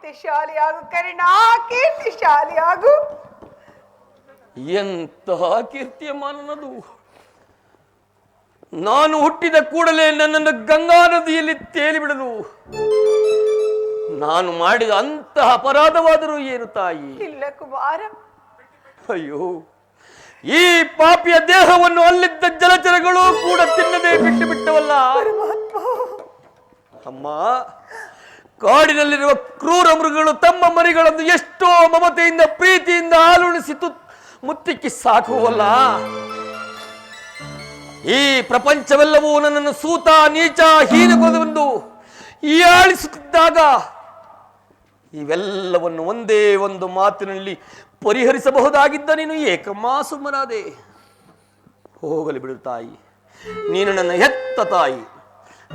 ಕೀರ್ತಿಶಾಲಿಯಾಗು ಕರ್ಣ, ಕೀರ್ತಿಶಾಲಿಯಾಗು. ಎಂತಹ ಕೀರ್ತಿಯಮ್ಮ ನನ್ನದು. ನಾನು ಹುಟ್ಟಿದ ಕೂಡಲೇ ನನ್ನನ್ನು ಗಂಗಾ ನದಿಯಲ್ಲಿ ತೇಲಿ ಬಿಡಲು ನಾನು ಮಾಡಿದ ಅಂತಹ ಅಪರಾಧವಾದರೂ ಏನು ತಾಯಿ? ಇಲ್ಲ ಕುಮಾರ. ಅಯ್ಯೋ, ಈ ಪಾಪಿಯ ದೇಹವನ್ನು ಅಲ್ಲಿದ್ದ ಜಲಚರಗಳು ಕೂಡ ತಿನ್ನದೆ ಬಿಟ್ಟು ಬಿಟ್ಟವಲ್ಲ ಅಮ್ಮ. ಕಾಡಿನಲ್ಲಿರುವ ಕ್ರೂರ ಮೃಗಗಳು ತಮ್ಮ ಮರಿಗಳನ್ನು ಎಷ್ಟೋ ಮಮತೆಯಿಂದ ಪ್ರೀತಿಯಿಂದ ಹಾಲುಣಿಸಿ ಮುತ್ತಿಕ್ಕಿ ಸಾಕುವಲ್ಲ. ಈ ಪ್ರಪಂಚವೆಲ್ಲವೂ ನನ್ನನ್ನು ಸೂತ ನೀಚ ಹೀನಗೊದವೆಂದು ಹೀಯಾಳಿಸುತ್ತಿದ್ದಾಗ ಇವೆಲ್ಲವನ್ನು ಒಂದೇ ಒಂದು ಮಾತಿನಲ್ಲಿ ಪರಿಹರಿಸಬಹುದಾಗಿದ್ದ ನೀನು ಏಕಮ್ಮ ಸುಮ್ಮನಾದೆ. ಹೋಗಲಿ ಬಿಡು ತಾಯಿ, ನೀನು ನನ್ನ ಹೆತ್ತ ತಾಯಿ.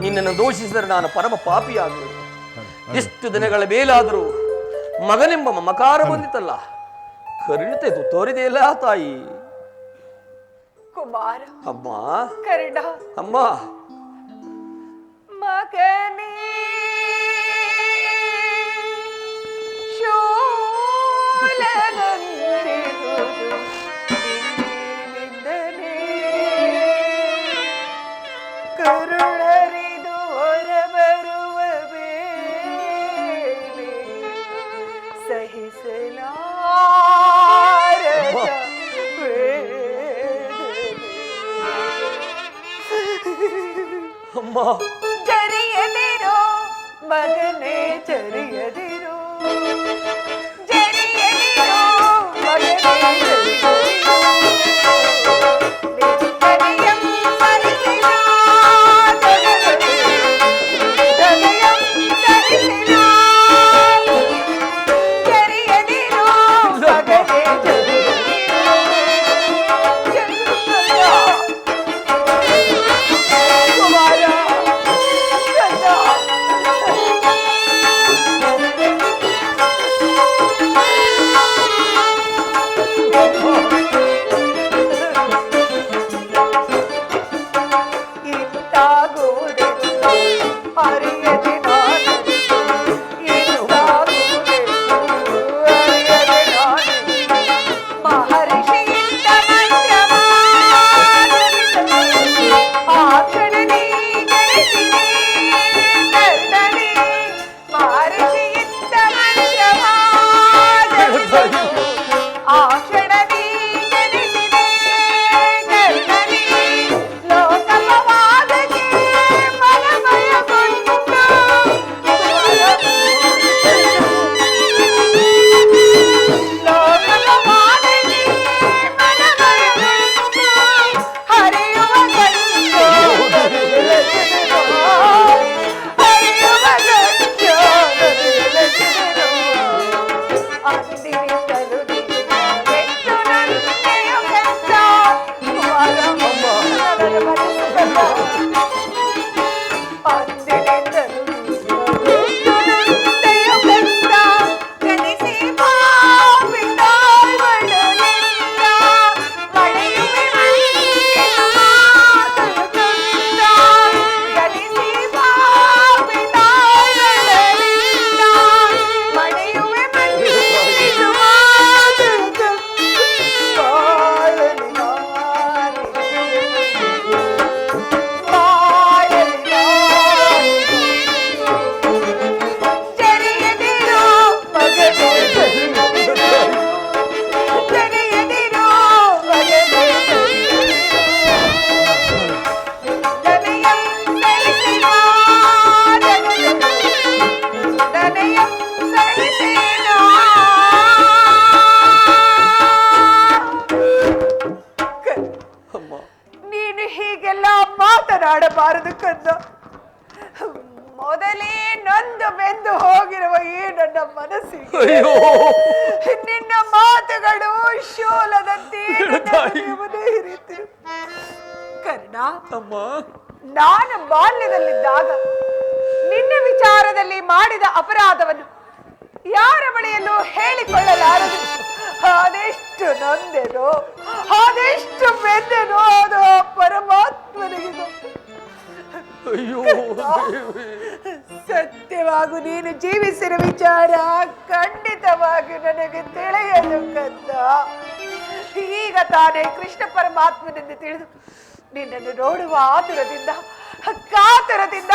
ನಿನ್ನನ್ನು ದೋಷಿಸಿದರೆ ನಾನು ಪರಮ ಪಾಪಿಯಾಗುವೆ. ಎಷ್ಟು ದಿನಗಳ ಮೇಲಾದರೂ ಮಗನೆಂಬ ಮಮಕಾರ ಬಂದಿತಲ್ಲ, ಕರುಣತೆ ತೋರಿದೆಯಲ್ಲ ತಾಯಿ. ಕುಮಾರ, ಅಮ್ಮ, ಕರ್ಣ, ಅಮ್ಮ, ಮಗನೇ ಶೂಲನಂತಿರುವುದು ನಿನ್ನಿಂದಲೇ. ಕರುಣರಿದು ಹೊರಬರುವ ಬೇಳೆ ಸಹಿಸಲಾರದ ಅಮ್ಮ, ಜರಿಯದಿರೋ ಮಗನೇ, ಜರಿಯದಿರೋ, ಜರಿಯದಿರೋ ಮಗನೇ, ಜರಿಯದಿರೋ. ನಿನ್ನಯಂ ಸರಿಸಿನ ಹೃದಯಂ ಸರಿಸಿನ. ಜರಿಯದಿರೋ ಮಗನೇ, ಜರಿಯದಿರೋ, ಜರಿಯದಿರೋ. ಕುಮಾರ, ಮಾತನಾಡಬಾರದು ಕಂದ. ಮೊದಲೇ ನೊಂದು ಬೆಂದು ಹೋಗಿರುವ ಈ ನನ್ನ ಮನಸ್ಸಿಗೆ ನಿನ್ನ ಮಾತುಗಳು ಶೂಲದಂತೆ ಹಿರಿತು. ಕರ್ಣ, ನಾನು ಬಾಲ್ಯದಲ್ಲಿದ್ದಾಗ ನಿನ್ನ ವಿಚಾರದಲ್ಲಿ ಮಾಡಿದ ಅಪರಾಧವನ್ನು ಯಾರ ಬಳಿಯಲ್ಲೂ ಹೇಳಿಕೊಳ್ಳಲಾರದು. ಅದೆಷ್ಟು ನೊಂದೆನೋ, ಅದೆಷ್ಟು ಬೆಂದೆನೋ ಅದು ಪರಮಾತ್ಮನಿಗೆ. ಸತ್ಯವಾಗೂ ನೀನು ಜೀವಿಸಿರುವ ವಿಚಾರ ಖಂಡಿತವಾಗಿ ನನಗೆ ತಿಳಿಯದು ಕಂದ. ಈಗ ತಾನೇ ಕೃಷ್ಣ ಪರಮಾತ್ಮನೆಂದು ತಿಳಿದು ನಿನ್ನನ್ನು ನೋಡುವ ಆತುರದಿಂದ ಕಾತುರದಿಂದ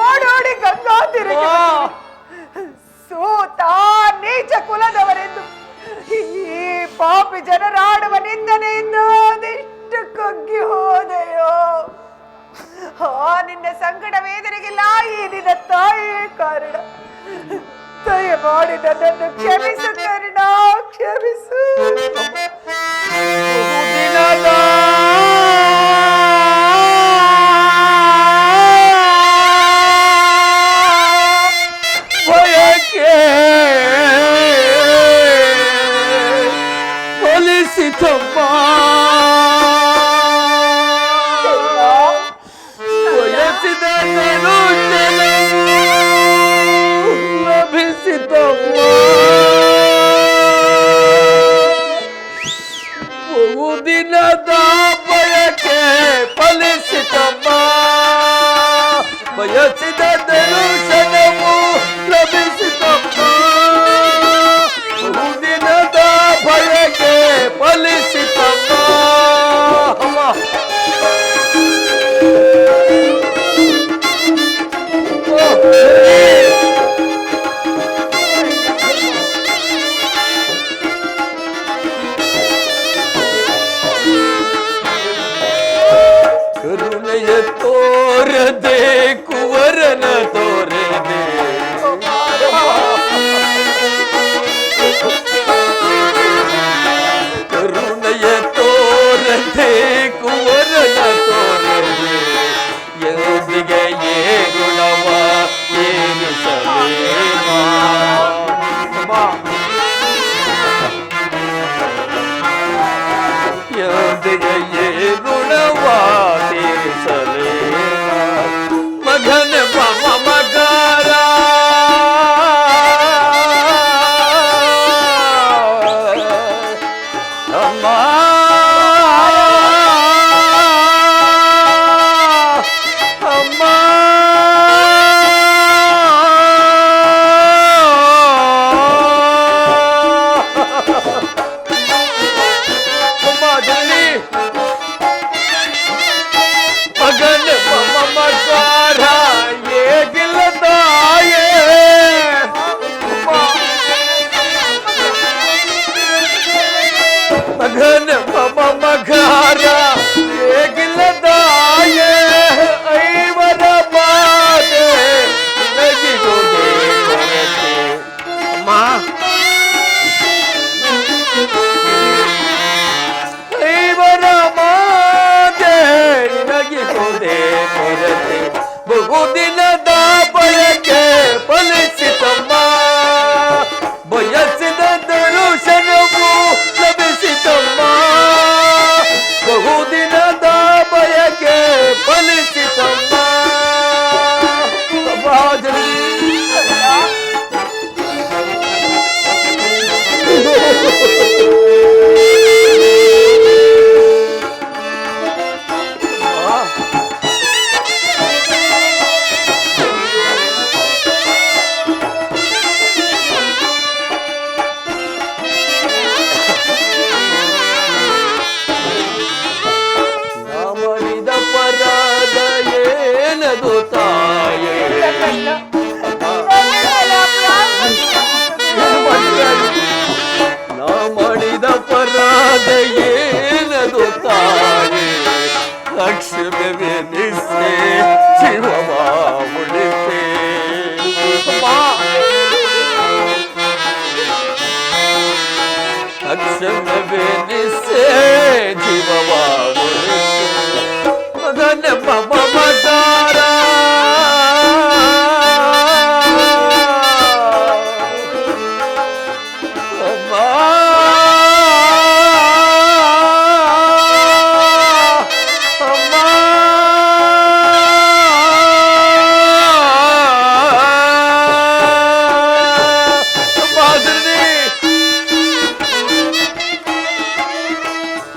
ಓಡೋಡಿ ಗಂಗಾತಿರಿಗೆ ಸೋತ ನೀಚ ಕುಲದವರೆಂದು ಈ ಪಾಪಿ ಜನರಾಡುವ ನಿಂದನೆಯಿಂದ ಅದೆಷ್ಟು ಕಗ್ಗಿ ಹೋದೆಯೋ. ನಿನ್ನ ಸಂಕಟ ವೇದನೆಗಿಲ್ಲ ಈ ನಿನ್ನ ತಾಯಿಯೇ ಕಾರಣ. ದಯಮಾಡಿ ನನ್ನನ್ನು ಕ್ಷಮಿಸು ಕರುಣ, ಕ್ಷಮಿಸು.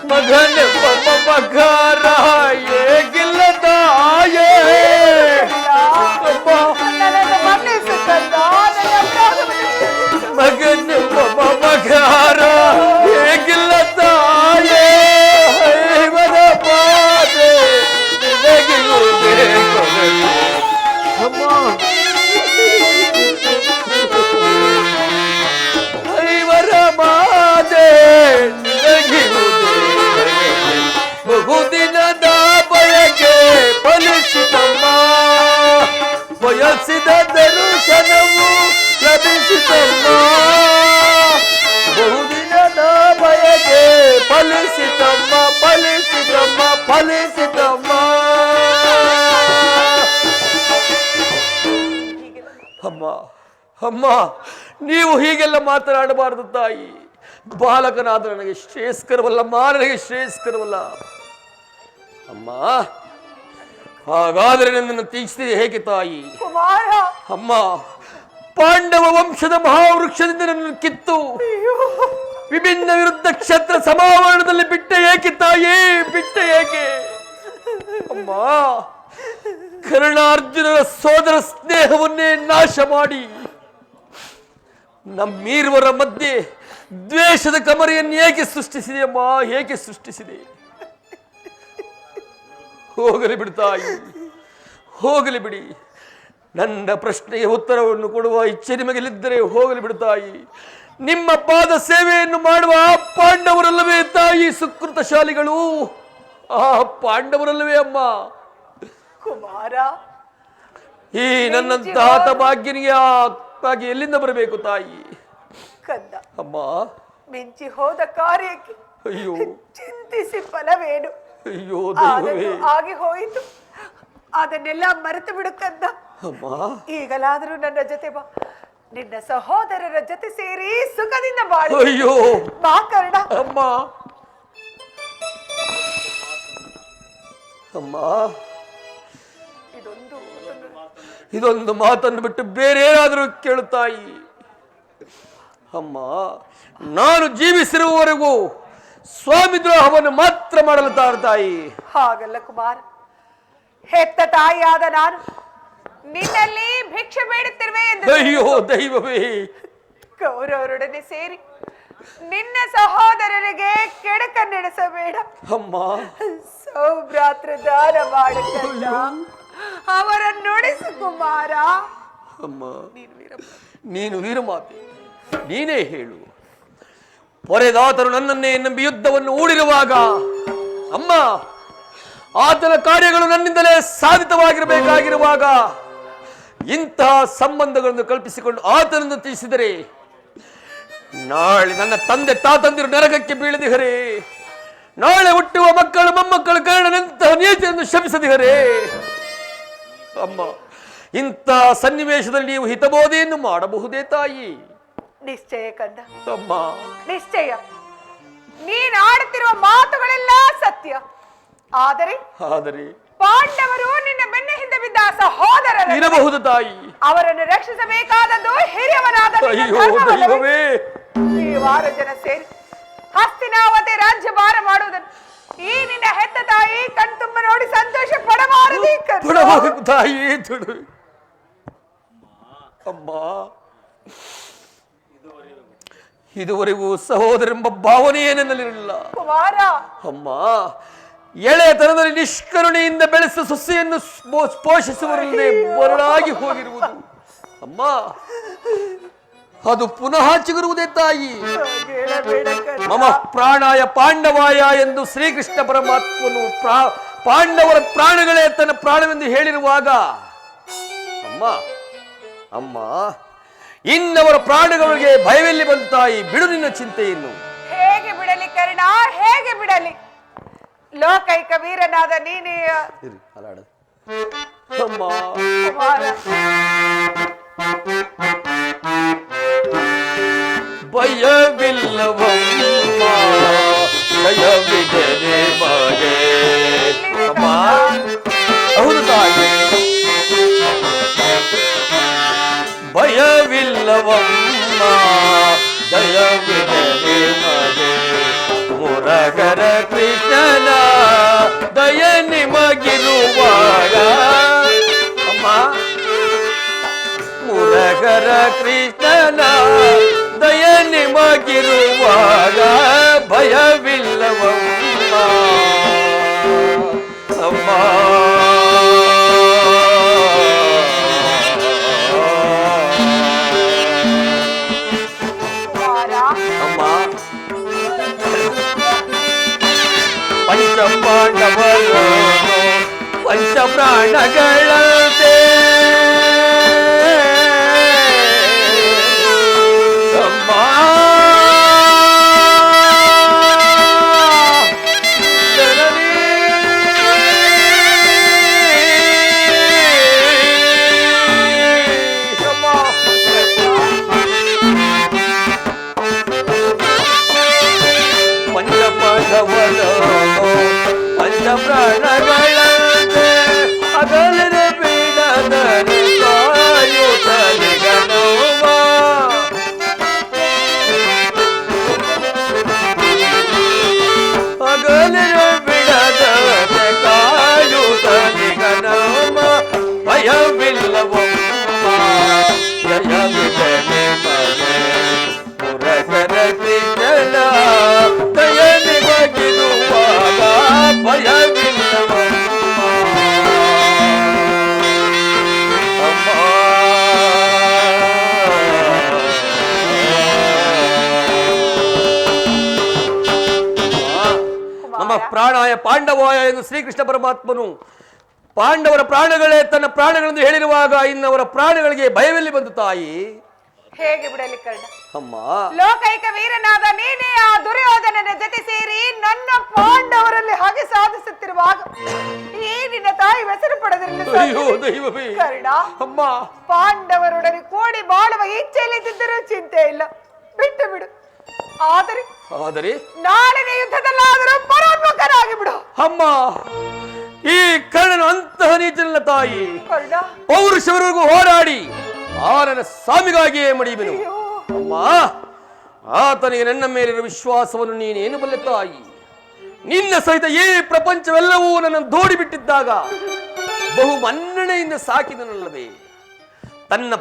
ಮಗನ ಮಗರ ಏಗಿಲ್ಲದ ಅಮ್ಮ ಅಮ್ಮ ನೀವು ಹೀಗೆಲ್ಲ ಮಾತನಾಡಬಾರದು ತಾಯಿ. ಬಾಲಕನಾದ ನನಗೆ ಶ್ರೇಯಸ್ಕರವಲ್ಲಮ್ಮ, ನನಗೆ ಶ್ರೇಯಸ್ಕರವಲ್ಲ. ಅಮ್ಮ ಹಾಗಾದರೆ ನನ್ನನ್ನು ತೀರಿಸಿದೆ ಹೇಗೆ ತಾಯಿ? ಕುಮಾರ, ಅಮ್ಮ ಪಾಂಡವ ವಂಶದ ಮಹಾವೃಕ್ಷದಿಂದ ನನ್ನನ್ನು ಕಿತ್ತು ವಿಭಿನ್ನ ವಿರುದ್ಧ ಕ್ಷೇತ್ರ ಸಮಾವರಣದಲ್ಲಿ ಬಿಟ್ಟೆ ಏಕೆ ತಾಯಿ, ಬಿಟ್ಟೆ ಏಕೆ? ಅಮ್ಮ ಕರ್ಣಾರ್ಜುನರ ಸೋದರ ಸ್ನೇಹವನ್ನೇ ನಾಶ ಮಾಡಿ ನಮ್ಮೀರುವರ ಮಧ್ಯೆ ದ್ವೇಷದ ಕಮರಿಯನ್ನು ಏಕೆ ಸೃಷ್ಟಿಸಿದೆ ಅಮ್ಮ, ಏಕೆ ಸೃಷ್ಟಿಸಿದೆ? ಹೋಗಲಿ ಬಿಡು ತಾಯಿ, ಹೋಗಲಿ ಬಿಡಿ. ನನ್ನ ಪ್ರಶ್ನೆಗೆ ಉತ್ತರವನ್ನು ಕೊಡುವ ಇಚ್ಛೆ ನಿಮಗೆಲ್ಲಿದ್ದರೆ ಹೋಗಲಿ ಬಿಡು ತಾಯಿ. ನಿಮ್ಮ ಪಾದ ಸೇವೆಯನ್ನು ಮಾಡುವ ಆ ಪಾಂಡವರಲ್ಲವೇ ತಾಯಿ ಸುಕೃತಶಾಲಿಗಳು? ಆ ಪಾಂಡವರಲ್ಲವೇ ಅಮ್ಮ? ಕುಮಾರ, ಈ ನನ್ನಂತಹ ಹತಭಾಗ್ಯನಿಗೆ ಎಲ್ಲಿಂದ ಬರಬೇಕು ತಾಯಿ? ಕಂದ, ಅಮ್ಮ ಮಿಂಚಿ ಹೋದ ಕಾರ್ಯಕ್ಕೆ ಅಯ್ಯೋ ಚಿಂತಿಸಿ ಫಲವೇನು? ಅಯ್ಯೋ ದೈವವೇ, ಆಗಿ ಹೋಯಿತು, ಅದನ್ನೆಲ್ಲ ಮರೆತು ಬಿಡು ಕಂದ. ಅಮ್ಮ ಈಗಲಾದರೂ ನನ್ನ ಜೊತೆ ಬಾ, ನಿನ್ನ ಸಹೋದರರ ಜೊತೆ ಸೇರಿ ಸುಖದಿಂದ ಬಾಳು. ಅಯ್ಯೋ ಬಾ ಕರ್ಣ. ಅಮ್ಮ ಅಮ್ಮ ಇದೊಂದು ಮಾತನ್ನು ಬಿಟ್ಟು ಬೇರೆ ಏನಾದರೂ ಕೇಳುತ್ತಾಯಿ? ಅಮ್ಮ ನಾನು ಜೀವಿಸಿರುವವರೆಗೂ ಸ್ವಾಮಿ ದ್ರೋಹವನ್ನು ಮಾತ್ರ ಮಾಡಲು ತಾಯಿ. ಹಾಗಲ್ಲ ಕುಮಾರ್, ಹೆತ್ತ ತಾಯಿಯಾದ ನಾನು ನಿನ್ನಲ್ಲಿ ಭಿಕ್ಷೆ ಬೇಡುತ್ತಿರುವೆ ಎಂದು ಅಯ್ಯೋ ದೈವವೇ, ಕೌರವರೊಡನೆ ಸೇರಿ ನಿನ್ನ ಸಹೋದರರಿಗೆ ಕೆಡಕ ನಡೆಸಬೇಡ. ಅಮ್ಮ ಸೌಭ್ರಾತೃ ದಾನ ಮಾಡಕಲ್ಲ, ಅವರನ್ನು ನುಡಿಸು ಕುಮಾರ. ಅಮ್ಮ ನೀನು ವೀರಮಾತೆ, ನೀನೇ ಹೇಳು. ಪೊರೆದಾತರು ನನ್ನನ್ನೇ ನಂಬಿ ಯುದ್ಧವನ್ನು ಹೂಡಿರುವಾಗ ಅಮ್ಮ ಆತನ ಕಾರ್ಯಗಳು ನನ್ನಿಂದಲೇ ಸಾಧಿತವಾಗಿರಬೇಕಾಗಿರುವಾಗ ಇಂತಹ ಸಂಬಂಧಗಳನ್ನು ಕಲ್ಪಿಸಿಕೊಂಡು ಆತನನ್ನು ತೀರಿಸಿದರೆ ನಾಳೆ ನನ್ನ ತಂದೆ ತಾತಂದಿರು ನರಕಕ್ಕೆ ಬೀಳದಿಹರೇ, ನಾಳೆ ಹುಟ್ಟುವ ಮಕ್ಕಳು ಮೊಮ್ಮಕ್ಕಳು ಕರ್ಣನಂತಹ ನೀತಿಯನ್ನು ಶಮಿಸದಿಹರೇ. ಅಮ್ಮ ಇಂತಹ ಸನ್ನಿವೇಶದಲ್ಲಿ ನೀವು ಹಿತಬೋಧೆಯನ್ನು ಮಾಡಬಹುದೇ ತಾಯಿ? ನಿಶ್ಚಯ ಕಂದ, ಅಮ್ಮ ನಿಶ್ಚಯ. ನೀನ್ ಆಡುತ್ತಿರುವ ಮಾತುಗಳೆಲ್ಲ ಸತ್ಯ. ಆದರೆ ಪಾಂಡವರು ನಿನ್ನ ಬೆನ್ನ ಹಿಂದೆ ಬಿದ್ದ ಸಹೋದರರು ಇರಬಹುದು ತಾಯಿ. ಅವರನ್ನು ರಕ್ಷಿಸಬೇಕಾದದ್ದು ಹಿರಿಯವನಾದ ನೀವಾರು ಜನ ಸೇರಿ ಹಸ್ತಿನಾವತಿ ರಾಜ್ಯ ಭಾರ ಮಾಡುವುದನ್ನು ಈ ನಿನ್ನ ಹೆತ್ತ ತಾಯಿ ಕಣ್ತುಂಬ ನೋಡಿ ಸಂತೋಷ ಪಡಬಾರದು ತಾಯಿ. ಅಮ್ಮ ಇದುವರೆಗೂ ಸಹೋದರೆಂಬ ಭಾವನೆಯೇ ನನ್ನಲ್ಲಿರಲಿಲ್ಲ ಕುಮಾರ. ಅಮ್ಮ ಎಳೆತನದಲ್ಲಿ ನಿಷ್ಕರುಣೆಯಿಂದ ಬೆಳೆಸಿದ ಸೊಸೆಯನ್ನು ಪೋಷಿಸುವರಲ್ಲೇ ಬರಳಾಗಿ ಹೋಗಿರುವುದು ಅಮ್ಮ, ಅದು ಪುನಃ ಚಿಗುರುವುದೇ ತಾಯಿ. ಮಮ ಪ್ರಾಣಾಯ ಪಾಂಡವಾಯ ಎಂದು ಶ್ರೀಕೃಷ್ಣ ಪರಮಾತ್ಮನು ಪಾಂಡವರ ಪ್ರಾಣಗಳೇ ತನ್ನ ಪ್ರಾಣವೆಂದು ಹೇಳಿರುವಾಗ ಅಮ್ಮ ಅಮ್ಮ ಇನ್ನವರ ಪ್ರಾಣಗಳಿಗೆ ಭಯವೆಲ್ಲಿ ಬಂತು ತಾಯಿ? ಬಿಡು ನಿನ್ನ ಚಿಂತೆಯನ್ನು. ಹೇಗೆ ಬಿಡಲಿ ಕರ್ಣ, ಹೇಗೆ ಬಿಡಲಿ? ಲೋಕೈಕ ವೀರನಾದ ನೀನೇ ಅಮ್ಮ. ಭಯವಿಲ್ಲವಮ್ಮ ಭಯವಿದೆ ಮಗೆ ಅಮ್ಮ. ಹೌದು ತಾಯಿ, ಭಯವಿಲ್ಲವಮ್ಮ ದಯವಿದೆ ಮಗೆ. ಮುರಗರ ಕೃಷ್ಣನ ದಯ ನಿಮಗಿರುವಾಗ ಅಮ್ಮ, ಮುರಗರ ಕೃಷ್ಣನ ದಯ ನಿಮಗಿರುವಾಗ ಭಯವಿಲ್ಲವಮ್ಮ ಅಮ್ಮ. ಪಂಚಪಾಂಡವರು ಪಂಚಪ್ರಾಣಗಳಂತೆ ಅಮ್ಮ. ಪ್ರಾಣಾಯ ಪಾಂಡವಾಯ ಎಂದು ಶ್ರೀಕೃಷ್ಣ ಪರಮಾತ್ಮನು ಪಾಂಡವರ ಪ್ರಾಣಗಳೇ ತನ್ನ ಪ್ರಾಣಗಳೆಂದು ಹೇಳಿರುವಾಗ ಇನ್ನವರ ಪ್ರಾಣಗಳಿಗೆ ಭಯವೆಲ್ಲಿ ಬಂತು ತಾಯಿ? ಹೇಗೆ ಬಿಡಲಿ ಕರ್ಣ? ಅಮ್ಮ, ಲೋಕೈಕ ವೀರನಾದ ನೀನೇ ಆ ದುರ್ಯೋಧನನ ಜೊತೆ ಸೇರಿ ನನ್ನ ಪಾಂಡವರಲ್ಲಿ ಹಾಗೆ ಸಾಧಿಸುತ್ತಿರುವಾಗ ಈ ನಿನ್ನ ತಾಯಿ ಹೆಸರು ಪಡೆದಿರಲಿಲ್ಲ ಅಯ್ಯೋ ದೈವವೇ. ಕರ್ಣ, ಅಮ್ಮ, ಪಾಂಡವರೊಡನೆ ಕೂಡಿ ಬಾಳುವ ಇಚ್ಛೆಯಲ್ಲಿದ್ದರೂ ಚಿಂತೆ ಇಲ್ಲ, ಬಿಟ್ಟು ಬಿಡು. ಆದರೆ ನಾಳಿನ ಯುದ್ಧದಲ್ಲಾದರೂ ಪರಾತ್ಮಕನಾಗಿ ಬಿಡು. ಅಮ್ಮ, ಈ ಕರ್ಣನು ಅಂತಹ ನೀಚನಲ್ಲ ತಾಯಿ. ಕರ್ಣ, ಪೌರುಷವರೆಗೂ ಹೋರಾಡಿ ನನ್ನ ಸ್ವಾಮಿಗಾಗಿಯೇ ಮಡಿಯುವೆನು. ಅಮ್ಮ, ಆತನಿಗೆ ನನ್ನ ಮೇಲಿರುವ ವಿಶ್ವಾಸವನ್ನು ನೀನೇನು ಬಲ್ಲೆ ತಾಯಿ? ನಿನ್ನ ಸಹಿತ ಈ ಪ್ರಪಂಚವೆಲ್ಲವೂ ನನ್ನನ್ನು ದೋಡಿ ಬಿಟ್ಟಿದ್ದಾಗ ಬಹು ಮನ್ನಣೆಯಿಂದ ಸಾಕಿದನಲ್ಲವೇ? ತನ್ನ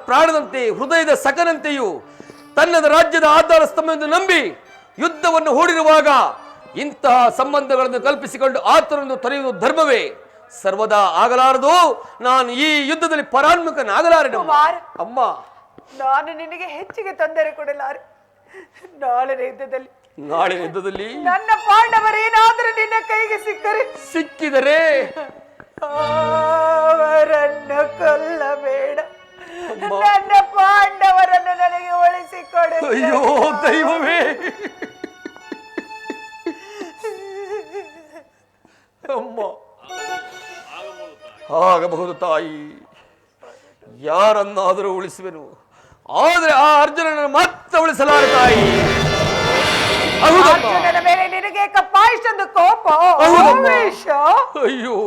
ಪ್ರಾಣದಂತೆ ಹೃದಯದ ಸಕನಂತೆಯೂ ತನ್ನದ ರಾಜ್ಯದ ಆಧಾರ ಸ್ತಂಭವೆಂದು ನಂಬಿ ಯುದ್ಧವನ್ನು ಹೂಡಿರುವಾಗ ಇಂತಹ ಸಂಬಂಧಗಳನ್ನು ಕಲ್ಪಿಸಿಕೊಂಡು ಆತನನ್ನು ತೊರೆಯುವುದು ಧರ್ಮವೇ? ಸರ್ವದಾ ಆಗಲಾರದು. ನಾನು ಈ ಯುದ್ಧದಲ್ಲಿ ಪರಾನ್ಮುಖನಾಗಲಾರೆ. ಅಮ್ಮ, ನಾನು ನಿನಗೆ ಹೆಚ್ಚಿಗೆ ತೊಂದರೆ ಕೊಡಲಾರೆ. ನಾಳಿನ ಯುದ್ಧದಲ್ಲಿ ನನ್ನ ಪಾಂಡವರೇನಾದರೂ ನಿನ್ನ ಕೈಗೆ ಸಿಕ್ಕಿದರೆ ಅವರನ್ನು ಕೊಲ್ಲಬೇಡ. ನನ್ನ ಪಾಂಡವರನ್ನು ನನಗೆ ಉಳಿಸಿಕೊಡು. ಅಯ್ಯೋ ದೈವವೇ. ಅಮ್ಮ, ಆಗಬಹುದು ತಾಯಿ, ಯಾರನ್ನಾದರೂ ಉಳಿಸುವೆನು, ಆದರೆ ಆ ಅರ್ಜುನನ ಮತ್ತೆ ಉಳಿಸಲಾರೆ ತಾಯಿ. ಅರ್ಜುನನ ಮೇಲೆ ನಿನಗೆ ಇಷ್ಟೊಂದು ಕೋಪ? ಅಯ್ಯೋ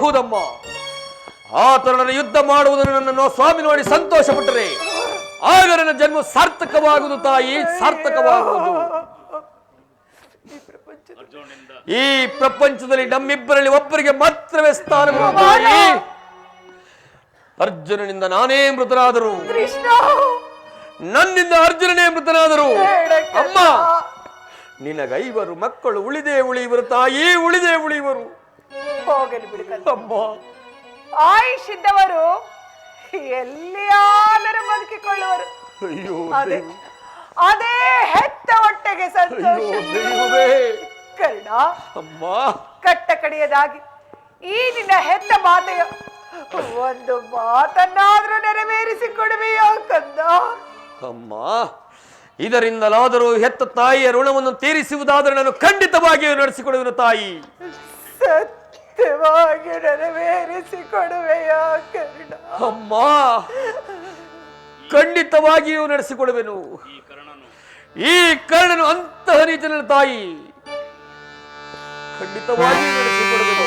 ಹೌದಮ್ಮ, ಆತನನ್ನು ಯುದ್ಧ ಮಾಡುವುದನ್ನು ನನ್ನ ಸ್ವಾಮಿ ನೋಡಿ ಸಂತೋಷ ಪಟ್ಟರೆ ಆಗ ನನ್ನ ಜನ್ಮ ಸಾರ್ಥಕವಾಗುವುದು ತಾಯಿ, ಸಾರ್ಥಕವಾಗುವುದು. ಈ ಪ್ರಪಂಚದಲ್ಲಿ ನಮ್ಮಿಬ್ಬರಲ್ಲಿ ಒಬ್ಬರಿಗೆ ಮಾತ್ರವೇ ಸ್ಥಾನ. ಅರ್ಜುನನಿಂದ ನಾನೇ ಮೃತನಾದರು, ನನ್ನಿಂದ ಅರ್ಜುನನೇ ಮೃತನಾದರು. ಅಮ್ಮ, ನಿನಗೈವರು ಮಕ್ಕಳು ಉಳಿದೇ ಉಳಿಯುವರು ತಾಯಿ, ಉಳಿದೇ ಉಳಿಯುವರು. ಹೋಗಲಿ ಬಿಡು ಅಮ್ಮ, ಆಯುಷ್ ಇದ್ದವರು ಎಲ್ಲಿಯಾದರೂ ಬದುಕಿಕೊಳ್ಳುವರು. ಅಯ್ಯೋ ಅದೇ ಹೆತ್ತ ಹೊಟ್ಟೆಗೆ ಸಂತೋಷ. ಕರ್ಣ, ಅಮ್ಮ, ಕಟ್ಟ ಕಡೆಯದಾಗಿ ಈ ನಿನ್ನ ಹೆತ್ತ ಮಾತೆಯ ಒಂದು ಮಾತನ್ನಾದ್ರೂ ನೆರವೇರಿಸಿಕೊಡುವೆಯೋ ಕಂದ? ಅಮ್ಮ, ಇದರಿಂದಲಾದರೂ ಹೆತ್ತ ತಾಯಿಯ ಋಣವನ್ನು ತೀರಿಸುವುದಾದರೆ ನಾನು ಖಂಡಿತವಾಗಿಯೂ ನಡೆಸಿಕೊಡುವೆನು ತಾಯಿ. ಸತ್ಯವಾಗಿ ನೆರವೇರಿಸಿಕೊಡುವೆಯೋ ಕರ್ಣ? ಅಮ್ಮ, ಖಂಡಿತವಾಗಿಯೂ ನಡೆಸಿಕೊಡುವೆನು. ಈ ಕರ್ಣನು ಅಂತಹ ನೀಚನ ತಾಯಿ, ಖಂಡಿತವಾಗಿಯೂ ನಡೆಸಿಕೊಡುವೆನು.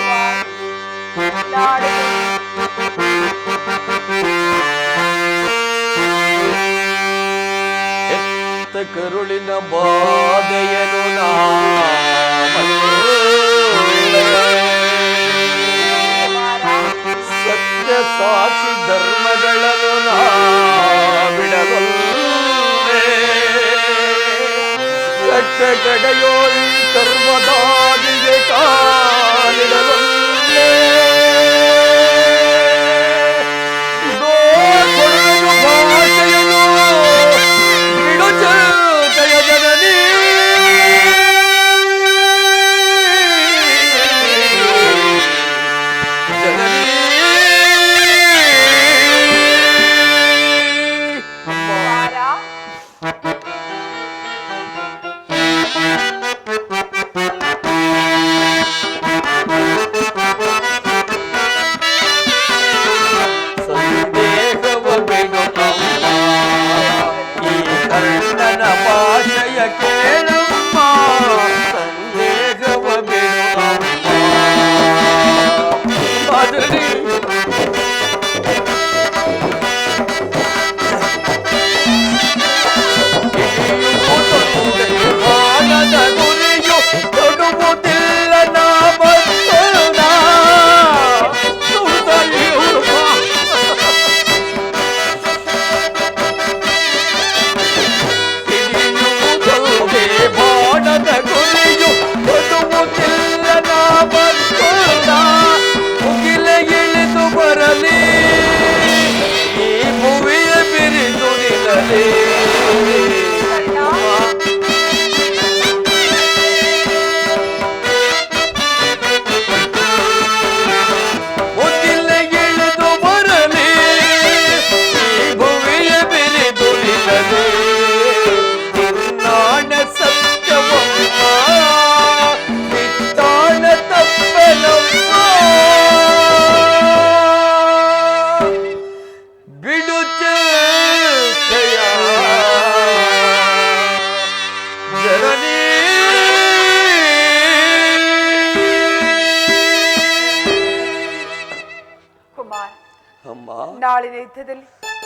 ಎತ್ತ ಕರುಳಿನ ಬಾಧೆಯನು ಸತ್ಯ ಸಾಕ್ಷಿ ಧರ್ಮಗಳನ್ನು ಬಿಡಬಲ್ಲೆ. ಕಟ್ಟ ಕಡೆಯೋ ಈ ಸರ್ವದಾದಿಗೆ ಕಾಲಿಡಬಲ್ಲೆ. ಕೊಡುವೆನು ಭಾಷೆಯನ್ನು ಬಿಡು ಜಯ ಜನನಿ.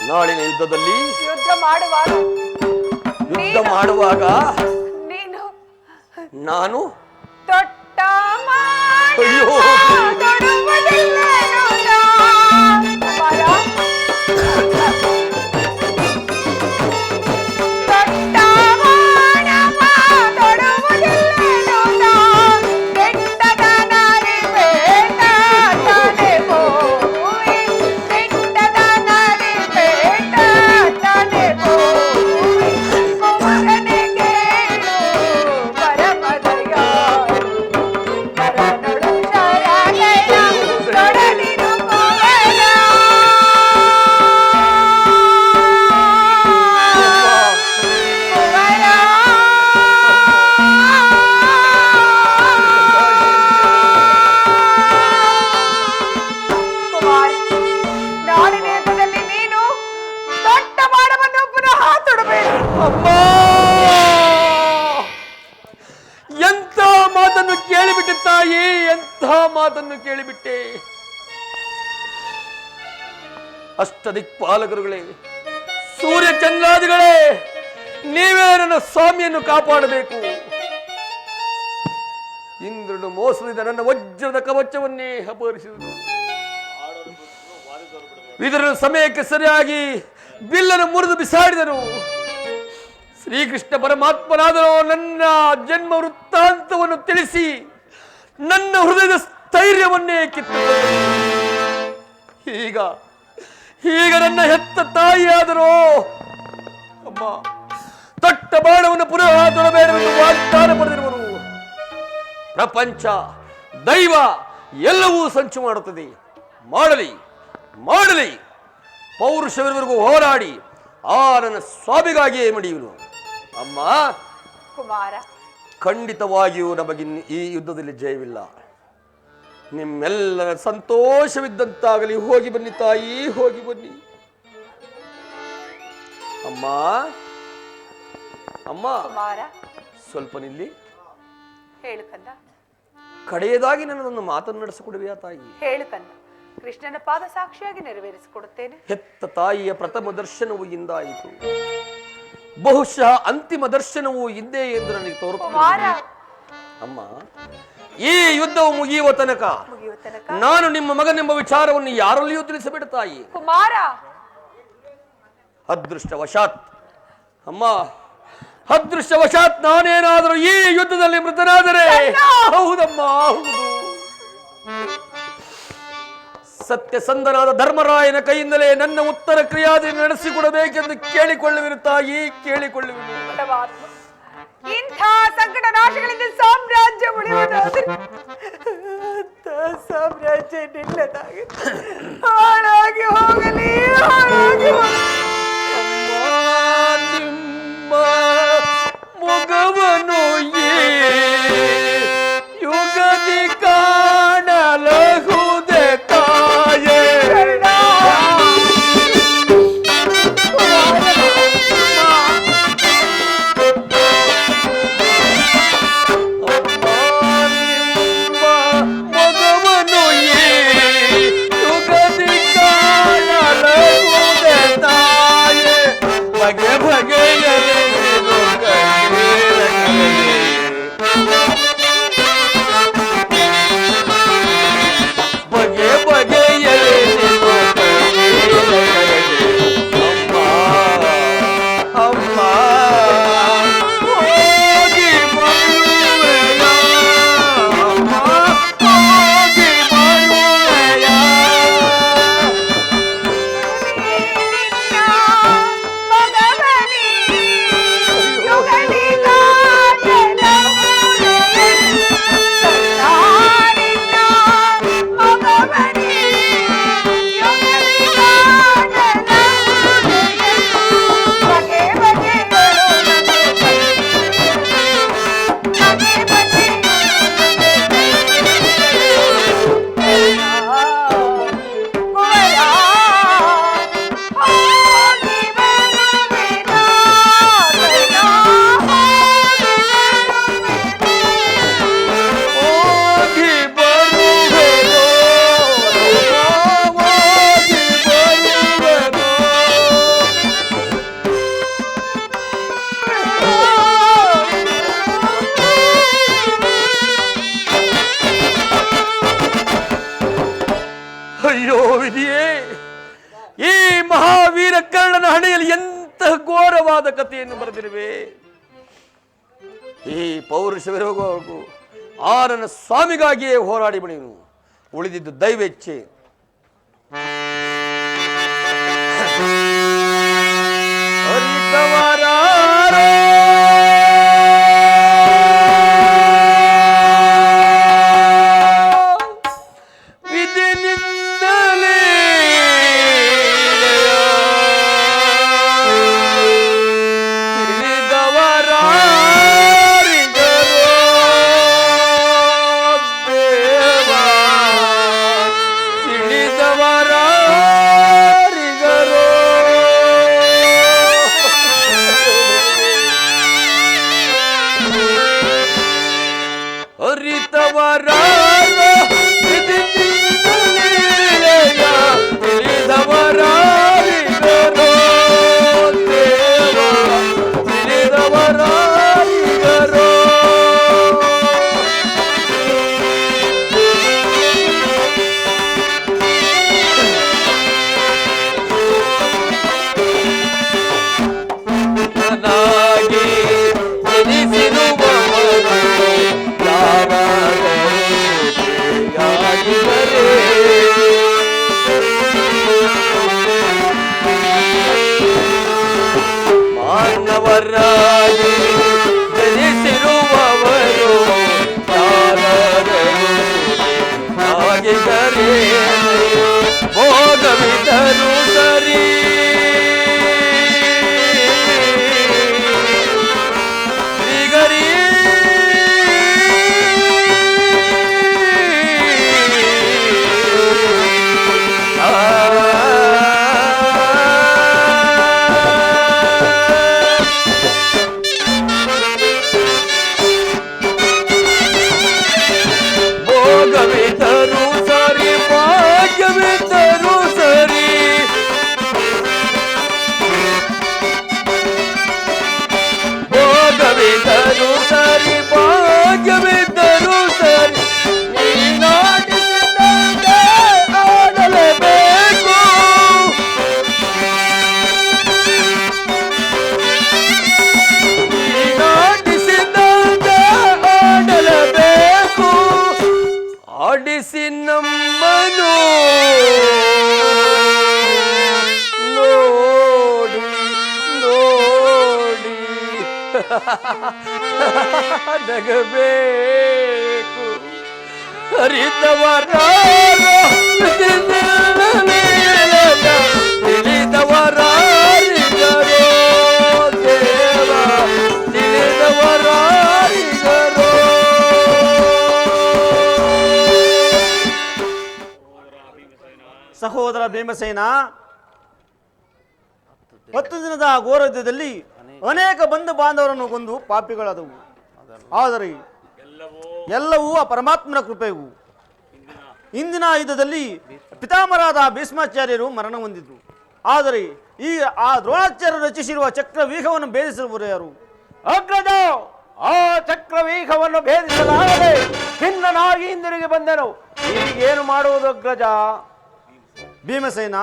ನಾಳಿನ ಯುದ್ಧದಲ್ಲಿ ಯುದ್ಧ ಮಾಡುವಾಗ ನೀನು ನಾನು ತೊಟ್ಟ ಅಯ್ಯೋ ಅಮ್ಮ, ಎಂಥ ಮಾತನ್ನು ಕೇಳಿಬಿಟ್ಟೆ ತಾಯಿ, ಎಂಥ ಮಾತನ್ನು ಕೇಳಿಬಿಟ್ಟೆ. ಅಷ್ಟದಿಕ್ಪಾಲಕರುಗಳೇ, ಸೂರ್ಯ ಚಂದ್ರಾದಿಗಳೇ, ನೀವೇ ನನ್ನ ಸ್ವಾಮಿಯನ್ನು ಕಾಪಾಡಬೇಕು. ಇಂದ್ರನು ಮೋಸದಿಂದ ನನ್ನ ವಜ್ರದ ಕವಚವನ್ನೇ ಅಪಹರಿಸಿದನು. ಇದರ ಸಮಯಕ್ಕೆ ಸರಿಯಾಗಿ ಬಿಲ್ಲನ್ನು ಮುರಿದು ಬಿಸಾಡಿದನು. ಶ್ರೀಕೃಷ್ಣ ಪರಮಾತ್ಮನಾದರೂ ನನ್ನ ಜನ್ಮ ವೃತ್ತಾಂತವನ್ನು ತಿಳಿಸಿ ನನ್ನ ಹೃದಯದ ಸ್ಥೈರ್ಯವನ್ನೇ ಕಿತ್ತುಕೊಂಡನು. ಈಗ ನನ್ನ ಹೆತ್ತ ತಾಯಿಯಾದರೂ ಅಮ್ಮ ತೊಟ್ಟ ಬಾಣವನ್ನು ಪುನಃ ತೊಡಬೇಡವೆಂದು ವಾಗ್ದಾನ ಪಡೆದಿರುವರು. ಪ್ರಪಂಚ ದೈವ ಎಲ್ಲವೂ ಸಂಚು ಮಾಡುತ್ತದೆ. ಮಾಡಲಿ ಮಾಡಲಿ, ಪೌರುಷವಿರುವವರೆಗೂ ಹೋರಾಡಿ ಆ ನನ್ನ ಸ್ವಾಮಿಗಾಗಿಯೇ ಮಡಿಯುವನು. ಅಮ್ಮ ಕುಮಾರ, ಖಂಡಿತವಾಗಿಯೂ ನಮಗೆ ಈ ಯುದ್ಧದಲ್ಲಿ ಜಯವಿಲ್ಲ. ನಿಮ್ಮೆಲ್ಲರ ಸಂತೋಷವಿದ್ದಂತಾಗಲಿ. ಹೋಗಿ ಬನ್ನಿ ತಾಯಿ, ಹೋಗಿ ಬನ್ನಿ. ಅಮ್ಮ ಅಮ್ಮ, ಸ್ವಲ್ಪ ನಿಲ್ಲಿ. ಹೇಳು ಕಂದ. ಕಡೆಯದಾಗಿ ನನ್ನದೊಂದು ಮಾತನ್ನು ನಡೆಸಿಕೊಡುವೆಯಾ ತಾಯಿ? ಹೇಳು ಕಂದ, ಕೃಷ್ಣನ ಪಾದ ಸಾಕ್ಷಿಯಾಗಿ ನೆರವೇರಿಸಿಕೊಡುತ್ತೇನೆ. ಹೆತ್ತ ತಾಯಿಯ ಪ್ರಥಮ ದರ್ಶನವು ಇಂದಾಯಿತು. ಬಹುಶಃ ಅಂತಿಮ ದರ್ಶನವು ಹಿಂದೆ ಎಂದು ನನಗೆ ತೋರುತ್ತದೆ. ಅಮ್ಮ, ಈ ಯುದ್ಧವು ಮುಗಿಯುವ ತನಕ ನಾನು ನಿಮ್ಮ ಮಗನೆಂಬ ವಿಚಾರವನ್ನು ಯಾರಲ್ಲಿಯೂ ತಿಳಿಸಬೇಡ ತಾಯಿ. ಕುಮಾರ, ಅದೃಷ್ಟವಶಾತ್ ಅಮ್ಮ, ಅದೃಷ್ಟವಶಾತ್ ನಾನೇನಾದರೂ ಈ ಯುದ್ಧದಲ್ಲಿ ಮೃತನಾದರೆ, ಹೌದಮ್ಮ ಹೌದು, ಸತ್ಯಸಂಧನಾದ ಧರ್ಮರಾಯನ ಕೈಯಿಂದಲೇ ನನ್ನ ಉತ್ತರ ಕ್ರಿಯಾದಿಯನ್ನು ನಡೆಸಿಕೊಡಬೇಕೆಂದು ಕೇಳಿಕೊಳ್ಳುವಿರು ತಾಯಿ, ಕೇಳಿಕೊಳ್ಳುವಿರು. ಇಂಥ ಸಂಕಟ ನಾಶಗಳಿಂದ ಸಾಮ್ರಾಜ್ಯ ಉಳಿಯುವುದಾದರೆ ಸಾಮ್ರಾಜ್ಯ ನಿಲ್ಲದಾಗಿ ಹಾಳಾಗಿ ಹೋಗಲಿ, ಹಾಳಾಗಿ ನಿಮ್ಮ ಮೊಗವನು ಯುಗದಿ ಕಾಣಲಹುದೆ ತಾಯೇ. ಮೊಗವನು ಯುಗದಿ ಕಾಣಲಹುದೆ ತಾಯೇ. ಎಂತಹ ಘೋರವಾದ ಕಥೆಯನ್ನು ಬರೆದಿರುವೆ. ಈ ಪೌರುಷವಿರುವವರೆಗೂ ಆ ನನ್ನ ಸ್ವಾಮಿಗಾಗಿಯೇ ಹೋರಾಡಿ ಬಿಡಿನು, ಉಳಿದಿದ್ದು ದೈವೇಚ್ಛೆ. ನಗಬೇಕು ಅರಿತವರಾರೋ ತಿಳಿದವರಾರಿಗರೋ ದೇವ ತಿಳಿದವರಾರಿಗರೋ. ಸಹೋದರ ಭೀಮಸೇನ, 10 ದಿನದ ಘೋರ ಯುದ್ಧದಲ್ಲಿ ಅನೇಕ ಬಂಧು ಬಾಂಧವರನ್ನು ಕೊಂದು ಪಾಪಿಗಳಾದವು. ಆದರೆ ಎಲ್ಲವೂ ಆ ಪರಮಾತ್ಮನ ಕೃಪೆಯು. ಇಂದಿನ ಯುದ್ಧದಲ್ಲಿ ಪಿತಾಮಹರಾದ ಭೀಷ್ಮಾಚಾರ್ಯರು ಮರಣ ಹೊಂದಿದ್ರು. ಆದರೆ ಈ ಆ ದ್ರೋಣಾಚಾರ್ಯರು ರಚಿಸಿರುವ ಚಕ್ರವ್ಯೂಹವನ್ನು ಭೇದಿಸುವರು ಯಾರು? ಅಗ್ರಜ, ಆ ಚಕ್ರವ್ಯೂಹವನ್ನು ಭೇದಿಸಲಾಗದೆ ಖಿನ್ನನಾಗಿ ಹಿಂದಿರುಗಿ ಬಂದೆನು. ಈಗೇನು ಮಾಡುವುದು ಅಗ್ರಜ? ಭೀಮಸೇನ,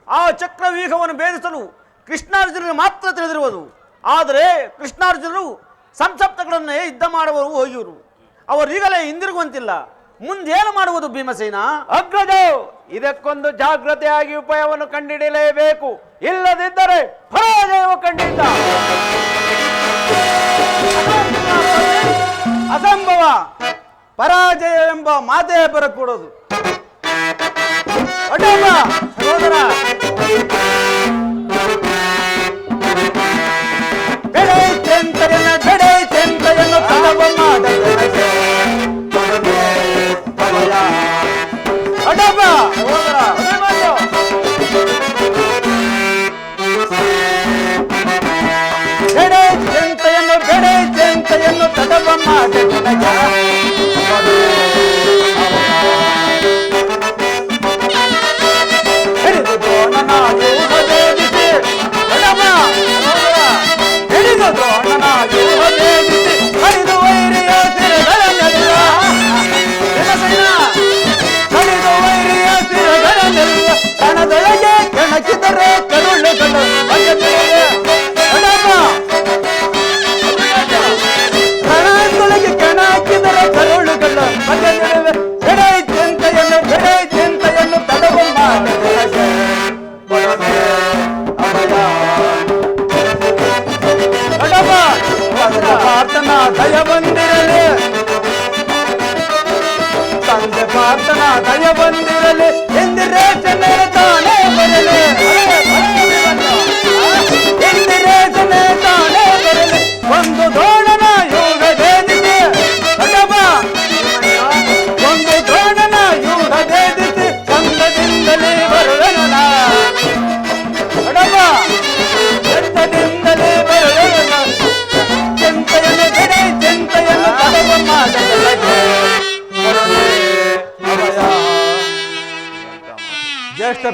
ಆ ಚಕ್ರವ್ಯೂಹವನ್ನು ಭೇದಿಸಲು ಕೃಷ್ಣಾರ್ಜುನರಿಗೆ ಮಾತ್ರ ತಿಳಿದಿರುವುದು. ಆದರೆ ಕೃಷ್ಣಾರ್ಜುನರು ಸಂಸಪ್ತಗಳನ್ನೇ ಯುದ್ಧ ಮಾಡುವರು ಹೋಗಿವರು. ಅವರೀಗಲೇ ಹಿಂದಿರುಗುವಂತಿಲ್ಲ. ಮುಂದೇನು ಮಾಡುವುದು ಭೀಮಸೇನ? ಅಗ್ರಜ, ಇದಕ್ಕೊಂದು ಜಾಗ್ರತೆಯಾಗಿ ಉಪಾಯವನ್ನು ಕಂಡುಹಿಡಿಯಲೇಬೇಕು. ಇಲ್ಲದಿದ್ದರೆ ಪರಾಜಯವು ಖಂಡಿತ. ಅಸಂಭವ. ಪರಾಜಯ ಎಂಬ ಮಾತೇ ಬರಕೂಡದು. ಅಡ್ಡಮ್ಮ ಸಹೋದರ, ಜಂತೆಯನ್ನು ತಡವ ಮಾಡಿ ಹಿಡಿದು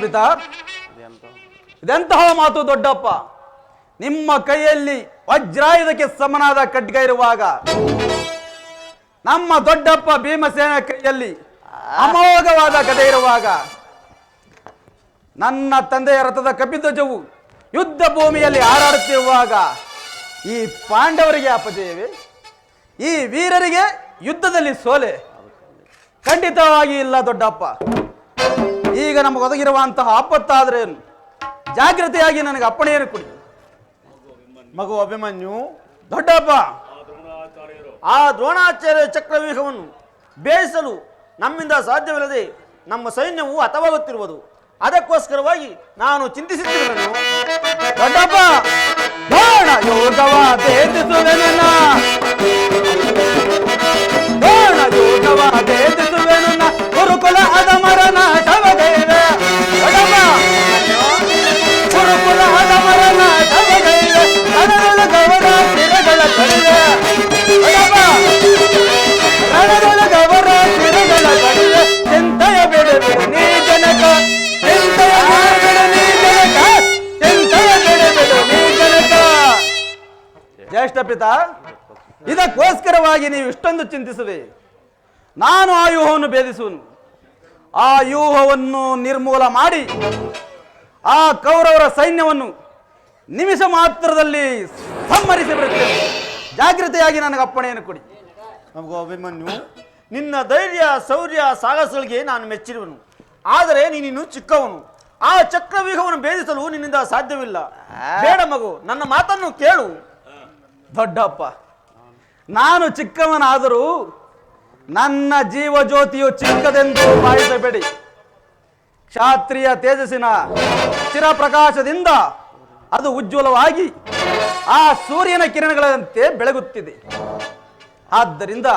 ಪಿತಾ, ಇದೆಂತಹ ಮಾತು ದೊಡ್ಡಪ್ಪ? ನಿಮ್ಮ ಕೈಯಲ್ಲಿ ವಜ್ರಾಯುಧಕ್ಕೆ ಸಮನಾದ ಖಡ್ಗ ಇರುವಾಗ, ನಮ್ಮ ದೊಡ್ಡಪ್ಪ ಭೀಮಸೇನ ಕೈಯಲ್ಲಿ ಅಮೋಘವಾದ ಗದೆ ಇರುವಾಗ, ನನ್ನ ತಂದೆಯ ರಥದ ಕಪಿಧ್ವಜವು ಯುದ್ಧ ಭೂಮಿಯಲ್ಲಿ ಹಾರಾಡುತ್ತಿರುವಾಗ ಈ ಪಾಂಡವರಿಗೆ ಅಪಜಯವೇ? ಈ ವೀರರಿಗೆ ಯುದ್ಧದಲ್ಲಿ ಸೋಲೆ? ಖಂಡಿತವಾಗಿ ಇಲ್ಲ ದೊಡ್ಡಪ್ಪ. ಈಗ ನಮಗೆ ಒದಗಿರುವಂತಹ ಆಪತ್ತಾದ್ರೇನು? ಜಾಗ್ರತೆಯಾಗಿ ನನಗೆ ಅಪ್ಪಣೆಯನ್ನು ಕೊಡಿ. ಮಗು ಅಭಿಮನ್ಯು, ದೊಡ್ಡಪ್ಪ, ಆ ದ್ರೋಣಾಚಾರ್ಯ ಚಕ್ರವ್ಯೂಹವನ್ನು ಬೇಯಿಸಲು ನಮ್ಮಿಂದ ಸಾಧ್ಯವಿಲ್ಲದೆ ನಮ್ಮ ಸೈನ್ಯವು ಹತವಾಗುತ್ತಿರುವುದು. ಅದಕ್ಕೋಸ್ಕರವಾಗಿ ನಾನು ಚಿಂತಿಸುತ್ತಿರುವೆನು. ದೊಡ್ಡಪ್ಪ, ದ್ರೋಣ ಯೋಗವ ಭೇದಿಸುವೆನನ್ನ, ದ್ರೋಣ ಯೋಗವ ಭೇದಿಸುವೆನನ್ನ, ಗುರುಕುಲ ಅಧಮರನ ಶವಗೈವೆ. ದೊಡ್ಡಪ್ಪ, ಗುರುಕುಲ ಅಧಮರನ ಶವಗೈವೆ, ರಣದೊಳಗವರ ಶಿರಗಳ ಕಡಿವೆ. ದೊಡ್ಡಪ್ಪ, ರಣದೊಳಗವರ ಶಿರಗಳ ಕಡಿವೆ. ಚಿಂತೆಯ ಬಿಡುವೆ ನೀ ಜನಕ, ಚಿಂತೆಯ ಬಿಡುವೆ ನೀ ಜನಕ, ಚಿಂತೆಯ ಬಿಡುವೆ ನೀ ಜನಕ. ಜ್ಯೇಷ್ಠ ಪಿತಾ, ಇದಕ್ಕೋಸ್ಕರವಾಗಿ ನೀವು ಇಷ್ಟೊಂದು ಚಿಂತಿಸುವೆ. ನಾನು ಆ ವ್ಯೂಹವನ್ನು ಭೇದಿಸುವನು. ಆ ವ್ಯೂಹವನ್ನು ನಿರ್ಮೂಲ ಮಾಡಿ ಆ ಕೌರವರ ಸೈನ್ಯವನ್ನು ನಿಮಿಷ ಮಾತ್ರದಲ್ಲಿ ಸಂಹರಿಸಿ ಬಿಡುತ್ತೇನೆ. ಜಾಗ್ರತೆಯಾಗಿ ನನಗೆ ಅಪ್ಪಣೆಯನ್ನು ಕೊಡಿ. ನಮಗೂ ಅಭಿಮನ್ಯು, ನಿನ್ನ ಧೈರ್ಯ, ಶೌರ್ಯ, ಸಾಹಸಗಳಿಗೆ ನಾನು ಮೆಚ್ಚಿರುವನು. ಆದರೆ ನೀನಿನ್ನು ಚಿಕ್ಕವನು. ಆ ಚಕ್ರವ್ಯೂಹವನ್ನು ಭೇದಿಸಲು ನಿನ್ನಿಂದ ಸಾಧ್ಯವಿಲ್ಲ. ಬೇಡ ಮಗು, ನನ್ನ ಮಾತನ್ನು ಕೇಳು. ದೊಡ್ಡಪ್ಪ, ನಾನು ಚಿಕ್ಕವನಾದರೂ ನನ್ನ ಜೀವ ಜ್ಯೋತಿಯು ಚಿಕ್ಕದೆಂದು ಭಾವಿಸಬೇಡಿ. ಕ್ಷಾತ್ರಿಯ ತೇಜಸ್ಸಿನ ಚಿರಪ್ರಕಾಶದಿಂದ ಅದು ಉಜ್ವಲವಾಗಿ ಆ ಸೂರ್ಯನ ಕಿರಣಗಳಂತೆ ಬೆಳಗುತ್ತಿದೆ. ಆದ್ದರಿಂದ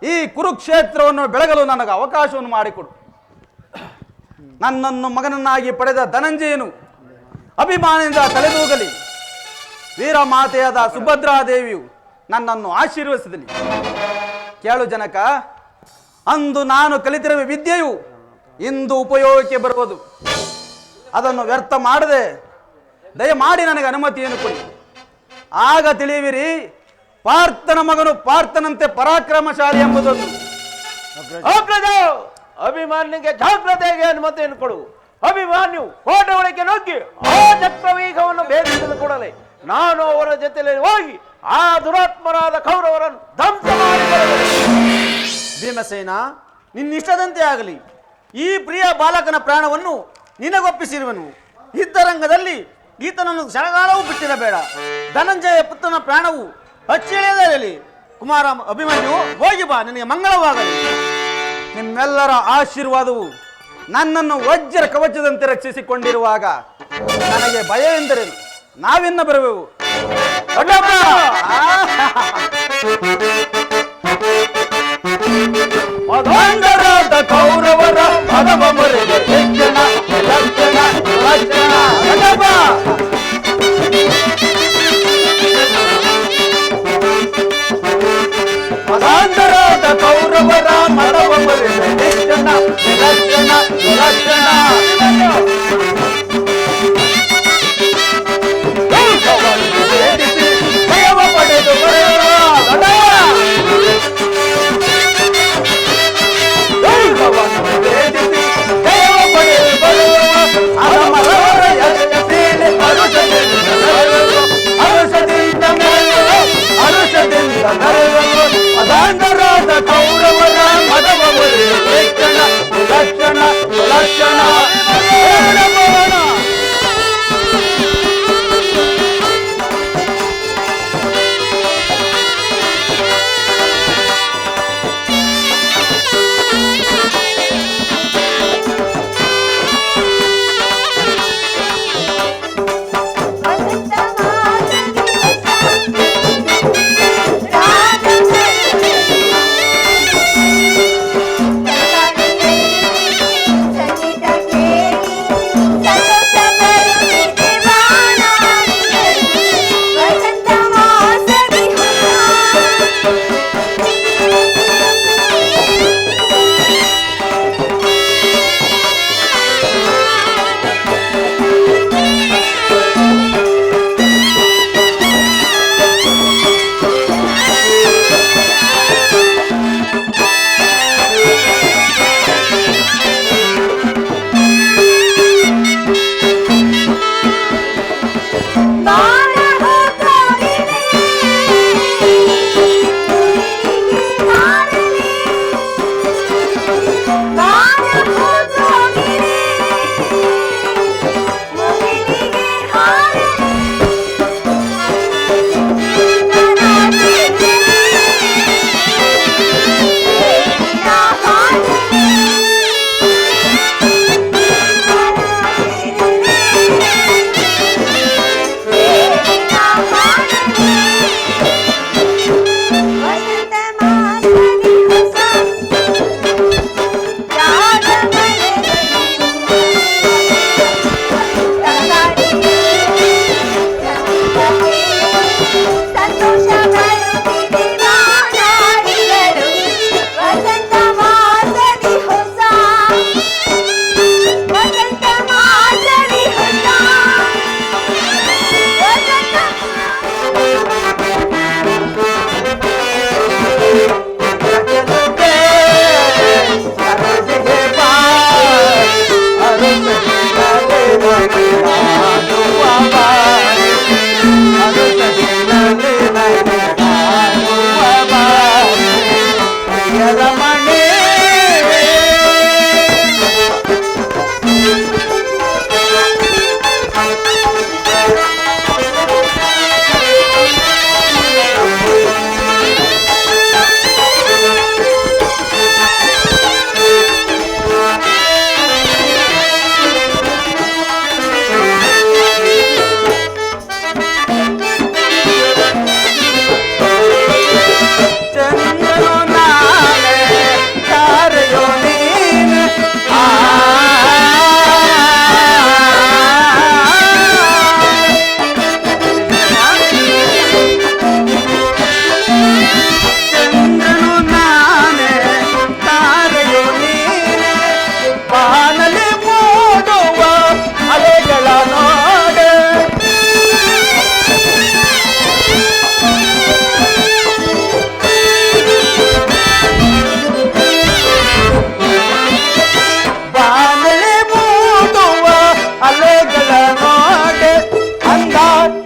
ಈ ಕುರುಕ್ಷೇತ್ರವನ್ನು ಬೆಳಗಲು ನನಗೆ ಅವಕಾಶವನ್ನು ಮಾಡಿಕೊಡು. ನನ್ನನ್ನು ಮಗನನ್ನಾಗಿ ಪಡೆದ ಧನಂಜಯನು ಅಭಿಮಾನದಿಂದ ತಲೆದೂಗಲಿ. ವೀರಮಾತೆಯಾದ ಸುಭದ್ರಾದೇವಿಯು ನನ್ನನ್ನು ಆಶೀರ್ವದಿಸಲಿ. ಕೇಳು ಜನಕ, ಅಂದು ನಾನು ಕಲಿತಿರುವ ವಿದ್ಯೆಯು ಇಂದು ಉಪಯೋಗಕ್ಕೆ ಬರುವುದು. ಅದನ್ನು ವ್ಯರ್ಥ ಮಾಡದೆ ದಯಮಾಡಿ ನನಗೆ ಅನುಮತಿಯನ್ನು ಕೊಡಿ. ಆಗ ತಿಳಿಯುವಿರಿ ಪಾರ್ಥನ ಮಗನು ಪಾರ್ಥನಂತೆ ಪರಾಕ್ರಮಶಾಲಿ ಎಂಬುದನ್ನು. ಅಭಿಮಾನ್ಯಗೆ ಜಾಗ್ರತೆಗೆ ಅನುಮತಿಯನ್ನು ಕೊಡು. ಅಭಿಮಾನ್ಯು ಕೋಟೆ ಒಳಗೆ ನುಗ್ಗಿ ಆ ಚಕ್ರವ್ಯೂಹವನ್ನು ಭೇದಿಸಿದ ಕೂಡಲೇ ನಾನು ಅವರ ಜೊತೆಯಲ್ಲಿ ಹೋಗಿ ಆ ದುರಾತ್ಮರಾದ ಕೌರವರನ್ನು ಧ್ವಂಸ ಮಾಡಿ ಭೀಮಸೇನ, ನಿನ್ನಿಷ್ಟದಂತೆ ಆಗಲಿ. ಈ ಪ್ರಿಯ ಬಾಲಕನ ಪ್ರಾಣವನ್ನು ನಿನಗೊಪ್ಪಿಸಿರುವನು. ಯುದ್ಧರಂಗದಲ್ಲಿ ಈತನನ್ನು ಕ್ಷಣಕಾಲವೂ ಬಿಟ್ಟಿರಬೇಡ. ಧನಂಜಯ ಪುತ್ರನ ಪ್ರಾಣವು ಹಚ್ಚಿಳಿಯದೇ ಇರಲಿ. ಕುಮಾರ ಅಭಿಮನ್ಯು, ಹೋಗಿ ಬಾ, ನಿನಗೆ ಮಂಗಳವಾಗಲಿ. ನಿಮ್ಮೆಲ್ಲರ ಆಶೀರ್ವಾದವು ನನ್ನನ್ನು ವಜ್ರ ಕವಚದಂತೆ ರಕ್ಷಿಸಿಕೊಂಡಿರುವಾಗ ನನಗೆ ಭಯ ಎಂದರೇನು? ನಾವಿನ್ನ ಬರುವೆವು. ಮಧುಂಧರಾದ ಕೌರವರ ಪದವ ಮುರಿದ ಹೆಚ್ಚನ ಲಕ್ಷಣ ಲಕ್ಷಣ. ಮಧುಂಧರಾದ ಕೌರವರ ಮದವ ಮುರಿದ ಹೆಚ್ಚನ ಲಕ್ಷಣ ಲಕ್ಷಣ. ಭಯವ ಪಡೆದು ಅದಾಂಧರಾದ ಕೌರವರ ಮದವ ಲಕ್ಷಣ ಲಕ್ಷಣ ಲಕ್ಷಣ.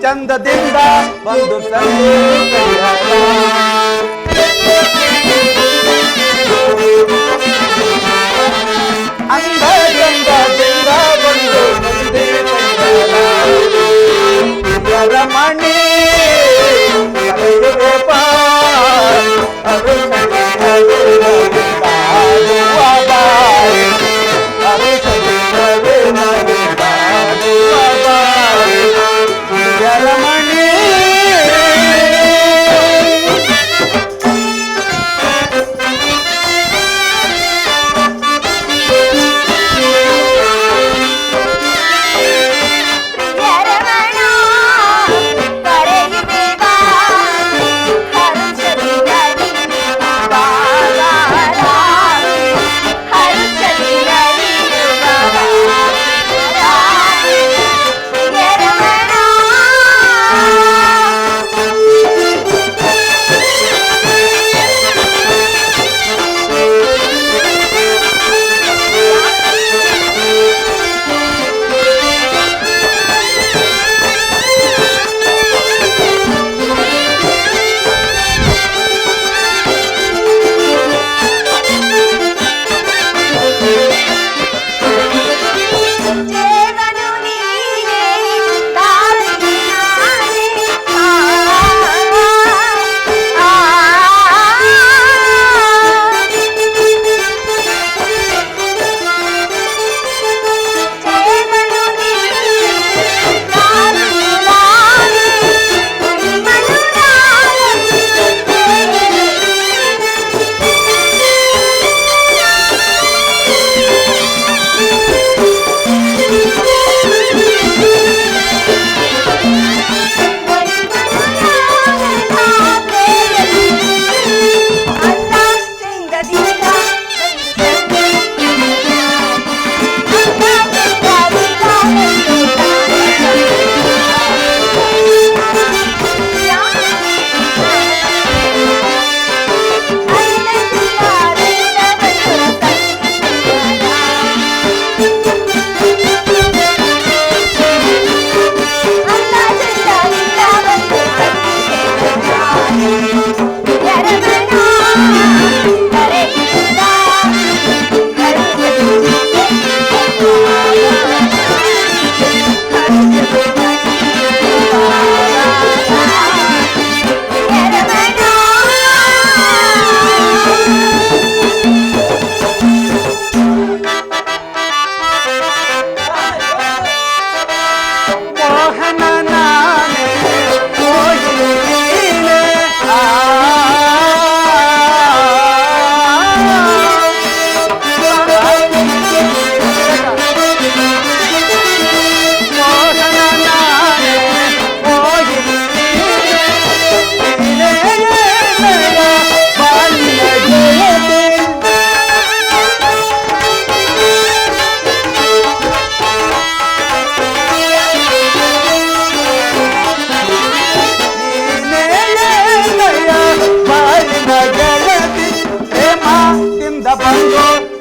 ಚಂದದಿಂದ ಬಂದು ಸಂದೇಶ ಅಂದ ಚಂದದಿಂದ ಬಂದು ರಮಣಿ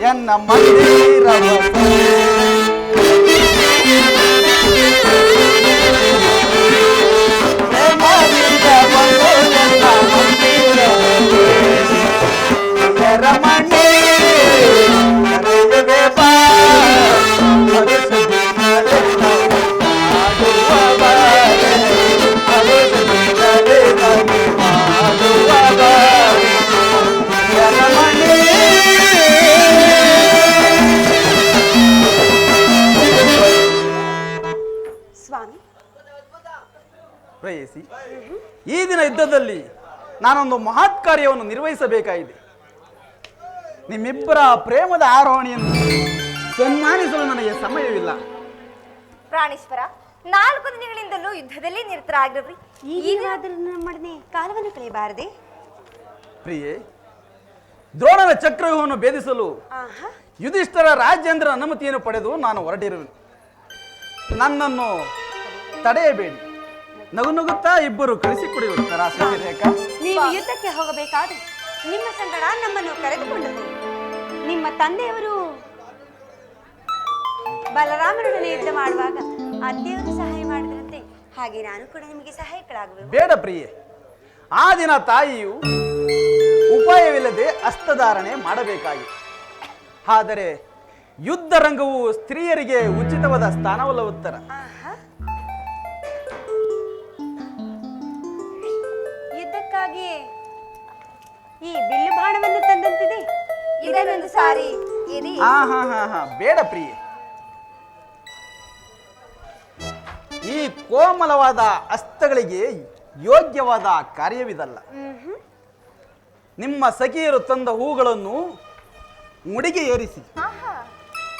ಎನ್ನ ಮಂದಿರವ ರಮಣಿ ಸ್ವಾಮಿ, ಪ್ರೇಯಸಿ, ಈ ದಿನ ಯುದ್ಧದಲ್ಲಿ ನಾನೊಂದು ಮಹತ್ ಕಾರ್ಯವನ್ನು ನಿರ್ವಹಿಸಬೇಕಾಗಿದೆ. ನಿಮ್ಮಿಬ್ಬರ ಪ್ರೇಮದ ಆರೋಹಣೆಯನ್ನು ಸನ್ಮಾನಿಸಲು ನನಗೆ ಸಮಯವಿಲ್ಲ. ಪ್ರಾಣೇಶ್ವರ, 4 ದಿನಗಳಿಂದಲೂ ಯುದ್ಧದಲ್ಲಿ ನಿರತರಾಗಿರ್ರಿ. ಈಗಾದರೂ ನಮ್ಮೊಡನೆ ಕಾಲವನ್ನು ಕಳೆಯಬಾರದೆ? ಪ್ರಿಯೆ, ದ್ರೋಣನ ಚಕ್ರವ್ಯೂಹವನ್ನು ಭೇದಿಸಲು ಆಹಾ, ಯುಧಿಷ್ಠರ ರಾಜೇಂದ್ರ ಅನುಮತಿಯನ್ನು ಪಡೆದು ನಾನು ಹೊರಟಿರುವೆ. ನನ್ನನ್ನು ತಡೆಯಬೇಡಿ. ನಗು ನಗುತ್ತಾ ಇಬ್ಬರು ಕಳಿಸಿಕೊಡುವರು. ನೀವು ಯುದ್ಧಕ್ಕೆ ಹೋಗಬೇಕಾದ್ರೆ ನಿಮ್ಮ ಸಂಗಡ ನಮ್ಮನ್ನು ಕರೆದುಕೊಂಡು ಹೋಗಿ. ನಿಮ್ಮ ತಂದೆಯವರು ಬಲರಾಮನೊಡನೆ ಯುದ್ಧ ಮಾಡುವಾಗ ಅತ್ತೆಯವರು ಸಹಾಯ ಮಾಡಿದ್ರಂತೆ. ಹಾಗೆ ನಾನು ಕೂಡ ನಿಮಗೆ ಸಹಾಯಕಳಾಗುವೆ. ಬೇಡ ಪ್ರಿಯೆ, ಆ ದಿನ ತಾಯಿಯು ಉಪಾಯವಿಲ್ಲದೆ ಹಸ್ತಧಾರಣೆ ಮಾಡಬೇಕಾಗಿತ್ತು. ಆದರೆ ಯುದ್ಧ ರಂಗವು ಸ್ತ್ರೀಯರಿಗೆ ಉಚಿತವಾದ ಸ್ಥಾನವಲ್ಲ ಉತ್ತರ. ಯುದ್ಧಕ್ಕಾಗಿ ಈ ಬಿಲ್ಲು ಬಾಣವನ್ನು ತಂದಂತಿದೆ. ಇದನ್ನೊಂದು ಸಾರಿ ಇರಿ. ಬೇಡ ಪ್ರಿಯೆ, ಈ ಕೋಮಲವಾದ ಹಸ್ತಗಳಿಗೆ ಯೋಗ್ಯವಾದ ಕಾರ್ಯವಿದಲ್ಲ. ನಿಮ್ಮ ಸಖಿಯರು ತಂದ ಹೂಗಳನ್ನು ಮುಡಿಗೆ ಏರಿಸಿ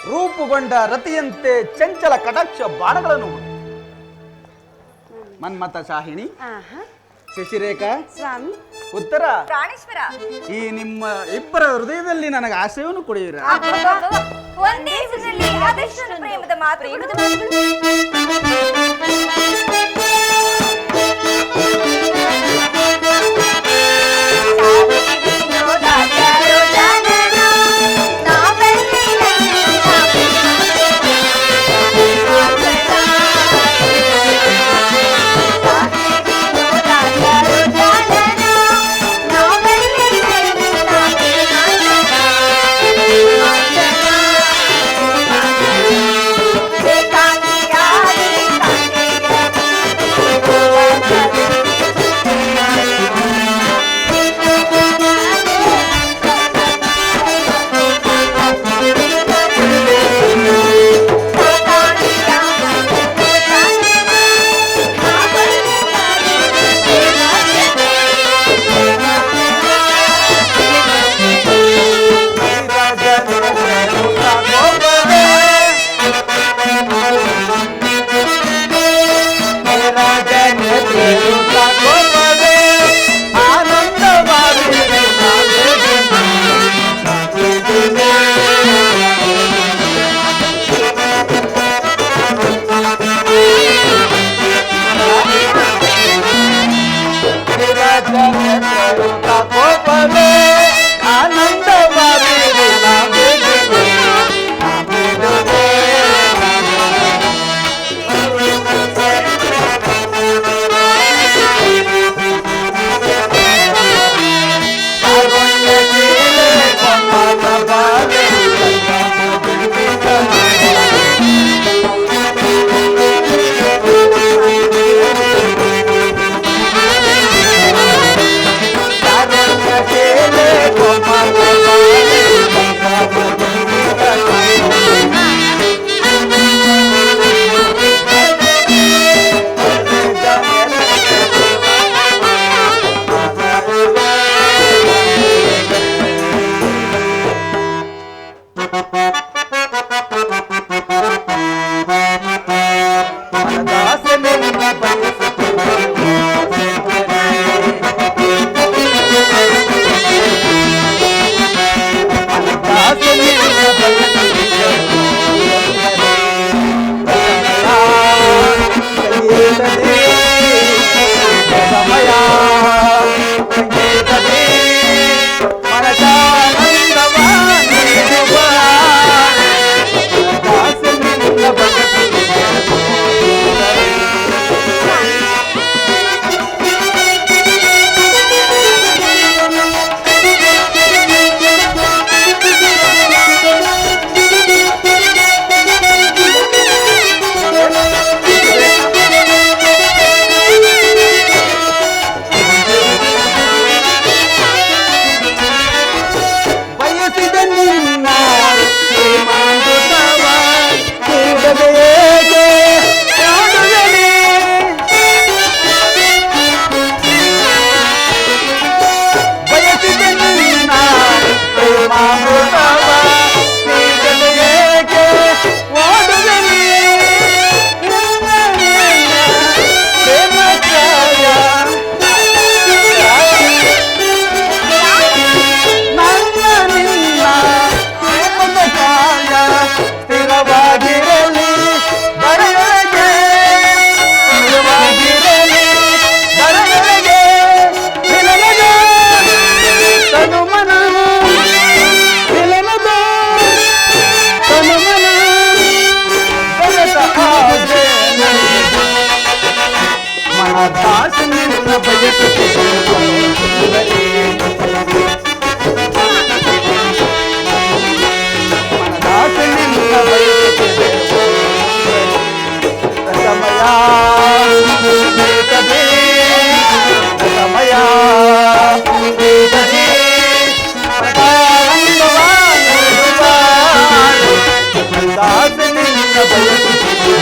ರೂಪುಗೊಂಡ ರತಿಯಂತೆ ಚಂಚಲ ಕಟಾಕ್ಷ ಬಾಣಗಳನ್ನು ಮನ್ಮಥ ಶಾಹಿಣಿ, ಶಶಿರೇಖಾ, ಸ್ವಾಮಿ, ಉತ್ತರ, ಪ್ರಾಣೇಶ್ವರ, ಈ ನಿಮ್ಮ ಇಬ್ಬರ ಹೃದಯದಲ್ಲಿ ನನಗೆ ಆಶಯವನ್ನು ಕೊಡಿಯುವಿರ. ಒಂದೇ ಸುರಲ್ಲಿ ಅದೆಷ್ಟು ಪ್ರೇಮದ ಮಾತು. ಮನದಾಸೆ ನಿನ್ನ ಬಯಸುತ್ತಿರುವೆ ಮನದಾಸೆ ನಿನ್ನ ಬಯಸುತ್ತಿರುವೆ ಸಮಯ ಬೇಕದೇ ಸಮಯ ಬೇಕದೇ ಮನದಾಸೆ ನಿನ್ನ ಬಯಸುತ್ತಿರುವೆ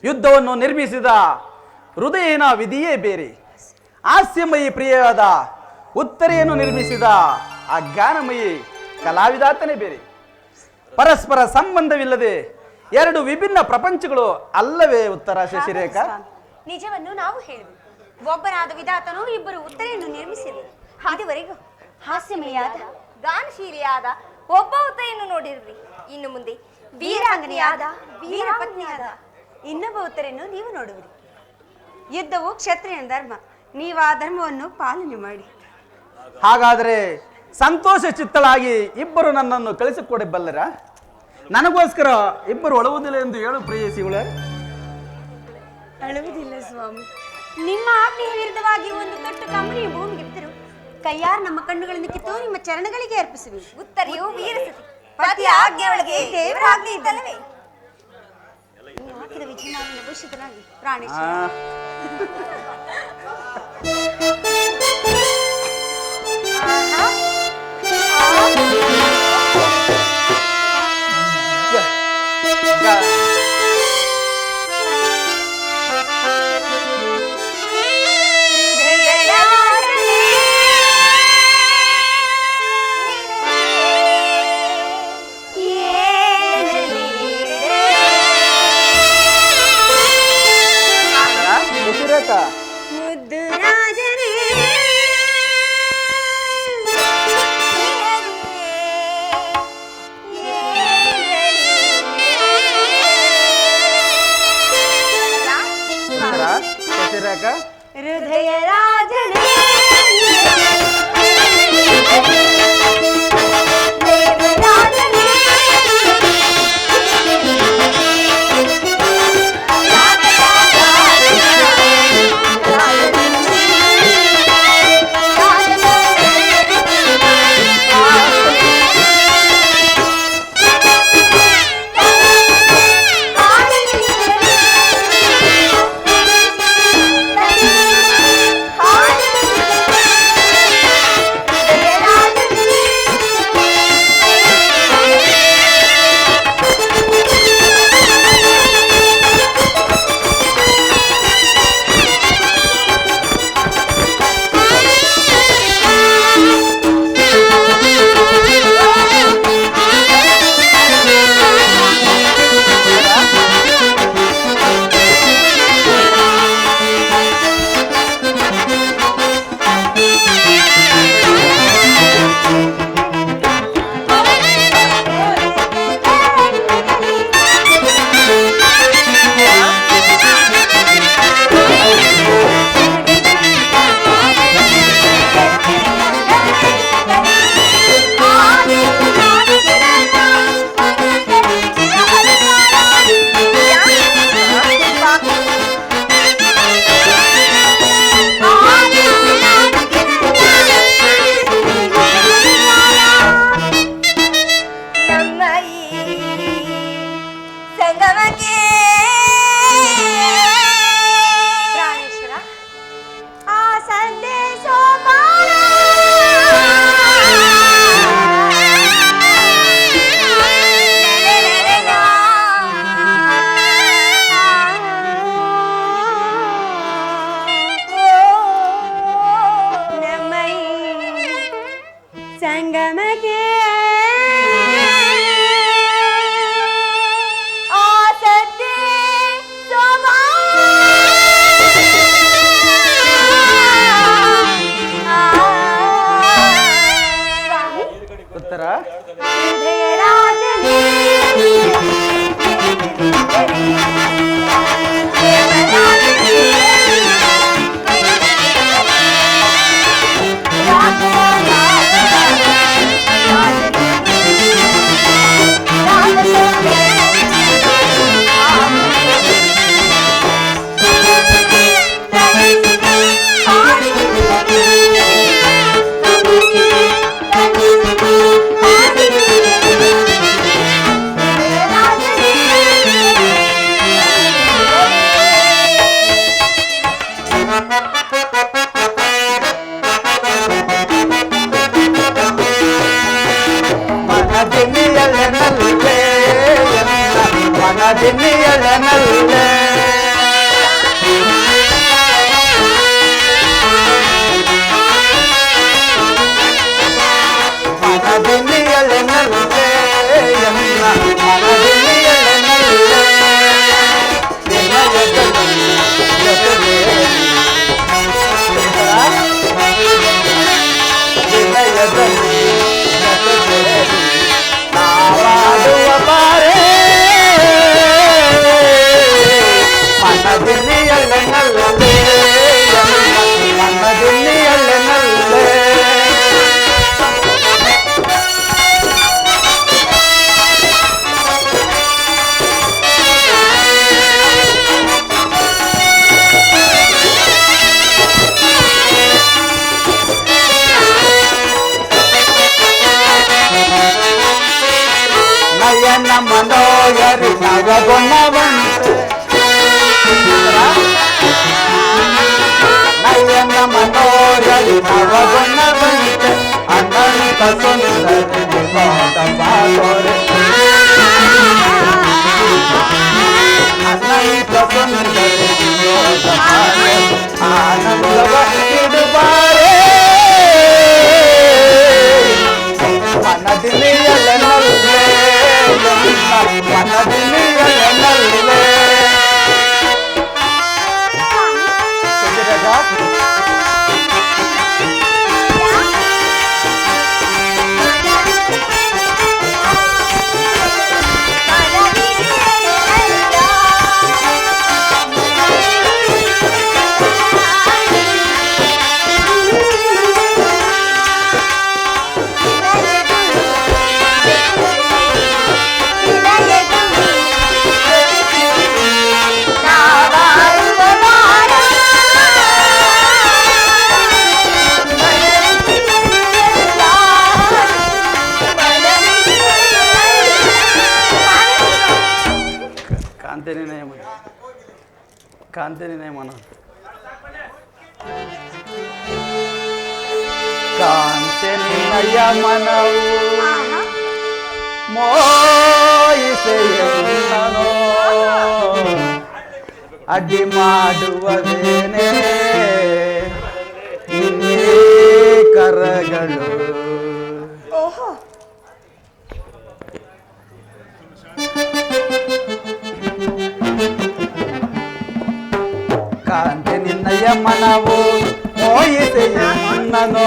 ಯುದ್ಧವನ್ನು ನಿರ್ಮಿಸಿದ ಹೃದಯನ ವಿಧಿಯೇ ಬೇರೆ, ಹಾಸ್ಯಮಯಿ ಪ್ರಿಯವಾದ ಉತ್ತರೆಯನ್ನು ನಿರ್ಮಿಸಿದ ಆ ಜ್ಞಾನಮಯಿ ಕಲಾವಿದಾತನೇ ಬೇರೆ. ಪರಸ್ಪರ ಸಂಬಂಧವಿಲ್ಲದೆ ಎರಡು ವಿಭಿನ್ನ ಪ್ರಪಂಚಗಳು ಅಲ್ಲವೇ ಉತ್ತರ ಶಶಿರೇಖಾ? ನಿಜವನ್ನು ನಾವು ಹೇಳಿದ್ವಿ. ಒಬ್ಬನಾದ ವಿಧಾತನು ಇಬ್ಬರು ಉತ್ತರೆಯನ್ನು ನಿರ್ಮಿಸಿದೆ. ಇದುವರೆಗೂ ಹಾಸ್ಯಮಯಾದ ಗಾನಶೀಲಿಯಾದ ಒಬ್ಬ ಉತ್ತರೆಯನ್ನು ನೋಡಿರ್ರಿ. ಇನ್ನು ಮುಂದೆ ವೀರಾಂಗನೆಯಾದ ವೀರಪತ್ನಿಯಾದ ಇನ್ನೊಬ್ಬ ಉತ್ತರೆಯನ್ನು ನೀವು ನೋಡುವಿರಿ. ಯುದ್ಧವು ಕ್ಷತ್ರಿಯನ ಧರ್ಮ, ನೀವು ಆ ಧರ್ಮವನ್ನು ಪಾಲನೆ ಮಾಡಿ. ಹಾಗಾದರೆ ಸಂತೋಷ ಚಿತ್ತಳಾಗಿ ಇಬ್ಬರು ನನ್ನನ್ನು ಕಳಿಸಿಕೊಡಬಲ್ಲರ? ನನಗೋಸ್ಕರ ಇಬ್ಬರು ಒಳವುದಿಲ್ಲ ಎಂದು ಹೇಳು ಪ್ರೇಯಸಿಗಳೇ. ಅಳುವುದಿಲ್ಲ ಸ್ವಾಮಿ. ನಿಮ್ಮ ಆಜ್ಞೆಯ ವಿರುದ್ಧವಾಗಿ ಒಂದು ತೊಟ್ಟು ಕಾಮರಿಯ ಭೂಮಿಗೆ ಬಿದ್ದರು ಕೈಯಾರ ನಮ್ಮ ಕಣ್ಣುಗಳಿಂದ ಕಿತ್ತು ನಿಮ್ಮ ಚರಣಗಳಿಗೆ ಅರ್ಪಿಸುವೆ. ಉತ್ತರೆಯು ವೀರಸತಿ, ಪತಿಯ ಆಜ್ಞೆ ಒಳಗೆ ದೇವರ ಆಜ್ಞೆ ಇದ್ದಲ್ಲವೇ? ನೀವು ಹಾಕಿದ ವಿಜಯನಾಗಿನ ಭೂಷಿತನಾಗಿ ಪ್ರಾಣೇಶ. ಮುದ್ದು ರಾಜನೇ ಸಂಗಮಗೆ ಆಸತ್ತೆ ಉತ್ತರ ಮನೋಯರಿ ನವಗುಣವಂತೆ ನಯನ ಮನೋಯರಿ ನವಗುಣವಂತೆ ಅನಂತ ಸುಂದರಿ ವಿನೋದ ಬಾಗೋರೆ ಅನಂತ ಸುಂದರಿ ವಿನೋದ ಬಾಗೋರೆ ಆನಂದವ ಇಡುವಾರೆ ಮನದಿನಿಯಲ್ಲೇ ಮನದಿನಿಯಲ್ಲೇ ಕಾಂತೇನಿ ನಯಮನ ಕಾಂತೇನಿ ನಯಮನವು ಮೋಯಿಸೆಯನ್ನೋ ಅಡ್ಡಿ ಮಾಡುವವೇನೆ ಇನ್ನೇ ಕರಗಳು ಕಾಂತೆ ನಿನ್ನಯ ಮನವು ಮೋಯಿಸೆಯನ್ನೋ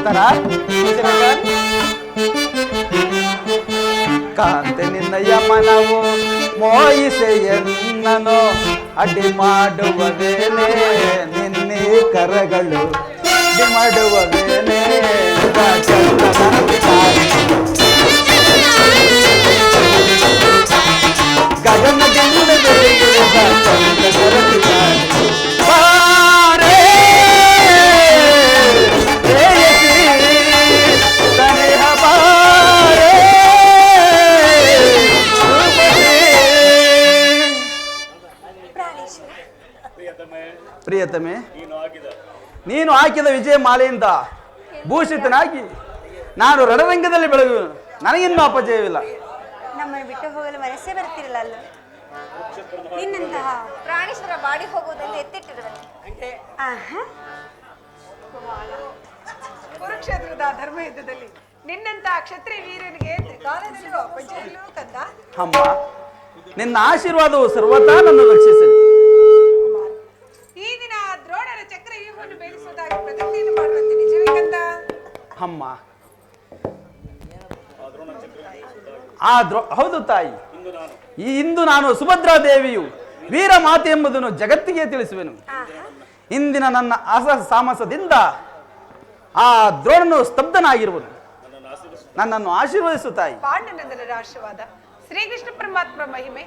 ತರ ಕಾಂತೆ ನಿನ್ನಯ ಮನವು ಮೋಯಿಸೆಯನ್ನೋ ಅಡ್ಡಿ ಮಾಡುವವೇನೆ ನಿನ್ನೆ ಕರಗಳು ಅಡ್ಡಿ ಮಾಡುವವೇನೆ ಗಗನದಿಂದ ಬೆಳೆಯುವ ಚಂದ್ರ ಬಾರೆ ಸನೇಹ ಬಾರೆ ಪ್ರಿಯತಮೆ ನೀನು ಹಾಕಿದ ವಿಜಯ ಮಾಲೆಯಿಂದ ಭೂಷಿತನಾಗಿ ನಾನು ರಣರಂಗದಲ್ಲಿ ಬೆಳಗುವ ನನಗಿನ್ನೂ ಅಪಜಯವಿಲ್ಲ. ನಮ್ಮನ್ನು ಬಿಟ್ಟು ಹೋಗಲು ಮನಸ್ಸೇ ಬರ್ತಿರಲ್ಲ ಅಲ್ಲ ನಿನ್ನಂತಹ ಪ್ರಾಣೇಶ್ವರ ಬಾಡಿ ಹೋಗುವುದನ್ನು ಎತ್ತಿಟ್ಟಿರುವನು. ಆಹಾ ಕುರುಕ್ಷೇತ್ರದ ಧರ್ಮ ಯುದ್ಧದಲ್ಲಿ ನಿನ್ನಂತ ಕ್ಷತ್ರಿಯ ವೀರನಿಗೆ ತ್ರಿಕಾಲದಲ್ಲೂ ಅಪಜಯವಿಲ್ಲೋ ಕಂದ. ಅಮ್ಮ, ನಿನ್ನ ಆಶೀರ್ವಾದವು ಸರ್ವತಾ ನನ್ನ ರಕ್ಷಿಸಲಿ. ಈ ದಿನ ದ್ರೋಣರ ಚಕ್ರವ್ಯೂಹವನ್ನು ಭೇದಿಸುವುದಾಗಿ ಪ್ರತಿಜ್ಞೆಯನ್ನು ಮಾಡುವಂತೆ ನಿಜವೇ ಕಂದ? ಅಮ್ಮ, ಹೌದು ತಾಯಿ. ಇಂದು ನಾನು ಸುಭದ್ರಾ ದೇವಿಯು ವೀರ ಮಾತೆ ಎಂಬುದನ್ನು ಜಗತ್ತಿಗೆ ತಿಳಿಸುವೆನು. ಇಂದಿನ ನನ್ನ ಸಾಮಸದಿಂದ ಆ ದ್ರೋಣನು ಸ್ತಬ್ಧನಾಗಿರುವನು. ನನ್ನನ್ನು ಆಶೀರ್ವದಿಸು ತಾಯಿ. ಪಾಂಡುನಂದನರ ಆಶೀರ್ವಾದ, ಶ್ರೀಕೃಷ್ಣ ಪರಮಾತ್ಮ ಮಹಿಮೆ,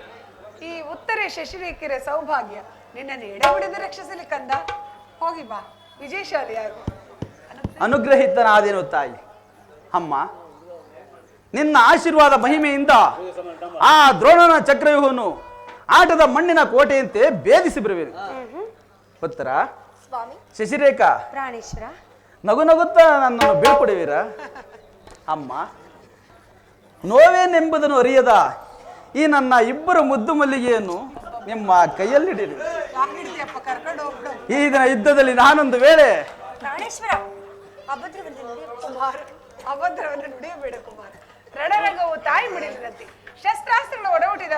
ಈ ಉತ್ತರ ಶಶಿರೇಖರ ಸೌಭಾಗ್ಯ ನಿನ್ನನ್ನು ಎಡೆಬಿಡದೆ ರಕ್ಷಿಸಲಿ ಕಂದ. ಹೋಗಿ ಬಾ, ವಿಜಯಶಾಲಿಯಾಗು. ಅನುಗ್ರಹಿತನಾದೇನು ತಾಯಿ. ಅಮ್ಮ, ನಿನ್ನ ಆಶೀರ್ವಾದ ಮಹಿಮೆಯಿಂದ ಆ ದ್ರೋಣನ ಚಕ್ರವ್ಯೂಹವನ್ನು ಆಟದ ಮಣ್ಣಿನ ಕೋಟೆಯಂತೆ ಭೇದಿಸಿ ಬರುವೆನು. ಉತ್ತರ ಸ್ವಾಮಿ, ಶಶಿರೇಖಾ, ಪ್ರಾಣೇಶ್ವರ, ನಗು ನಗುತ್ತಾ ನನ್ನನ್ನು ಬೀಳ್ಕೊಡುವೀರ. ಅಮ್ಮ, ನೋವೇನೆಂಬುದನ್ನು ಅರಿಯದ ಈ ನನ್ನ ಇಬ್ಬರು ಮುದ್ದು ಮಲ್ಲಿಗೆಯನ್ನು ನಿಮ್ಮ ಕೈಯಲ್ಲಿಡಿರಿ. ಕರ್ಕೊಂಡು ಹೋಗ್ಬಿಡು. ಈ ದಿನ ಯುದ್ಧದಲ್ಲಿ ನಾನೊಂದು ವೇಳೆ ಪ್ರಾಣೇಶ್ವರ, ಅಭದ್ರವನ್ನು ನುಡಿಯು. ಕುಮಾರ್, ಅಭದ್ರವನ್ನು ನುಡಿಯಬೇಡ ಕುಮಾರ್. ರಣರಂಗವು ತಾಯಿ ಮುಡಿಲಿನಂತೆ ಶಸ್ತ್ರಾಸ್ತ್ರಗಳು ಒಡಹುಟ್ಟಿದ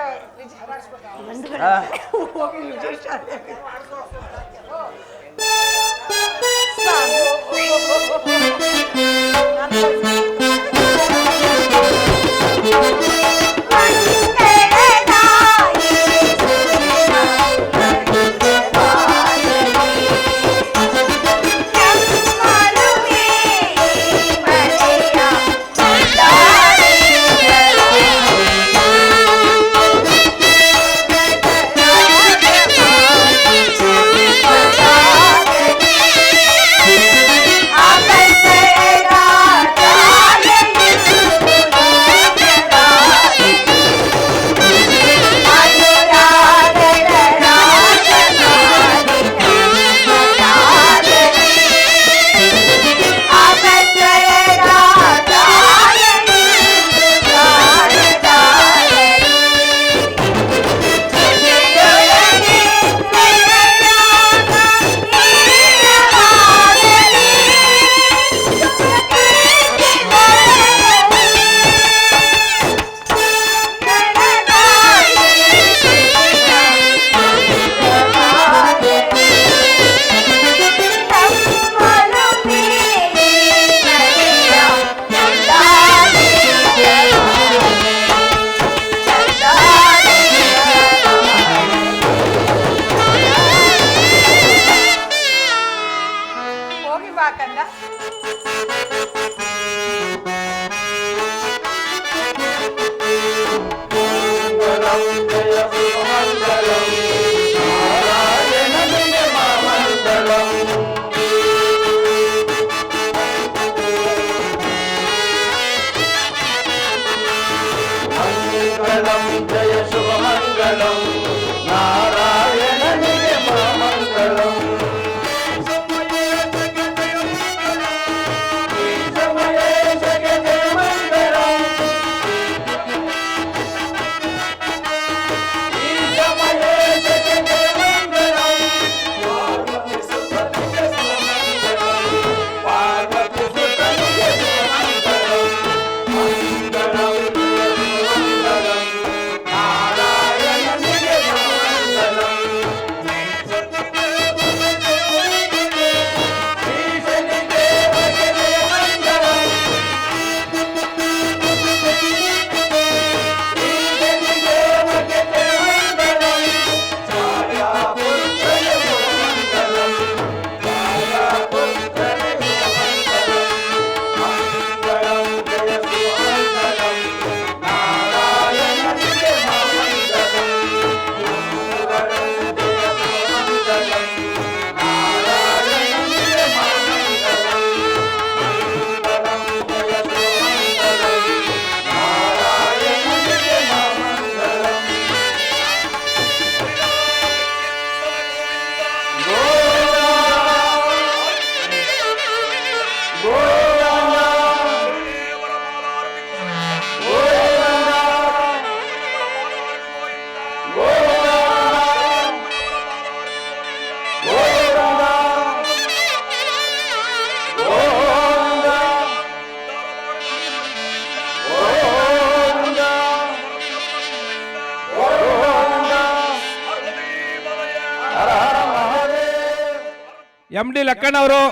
ಎಂ ಡಿ ಲಕ್ಕಣ್ಣವರು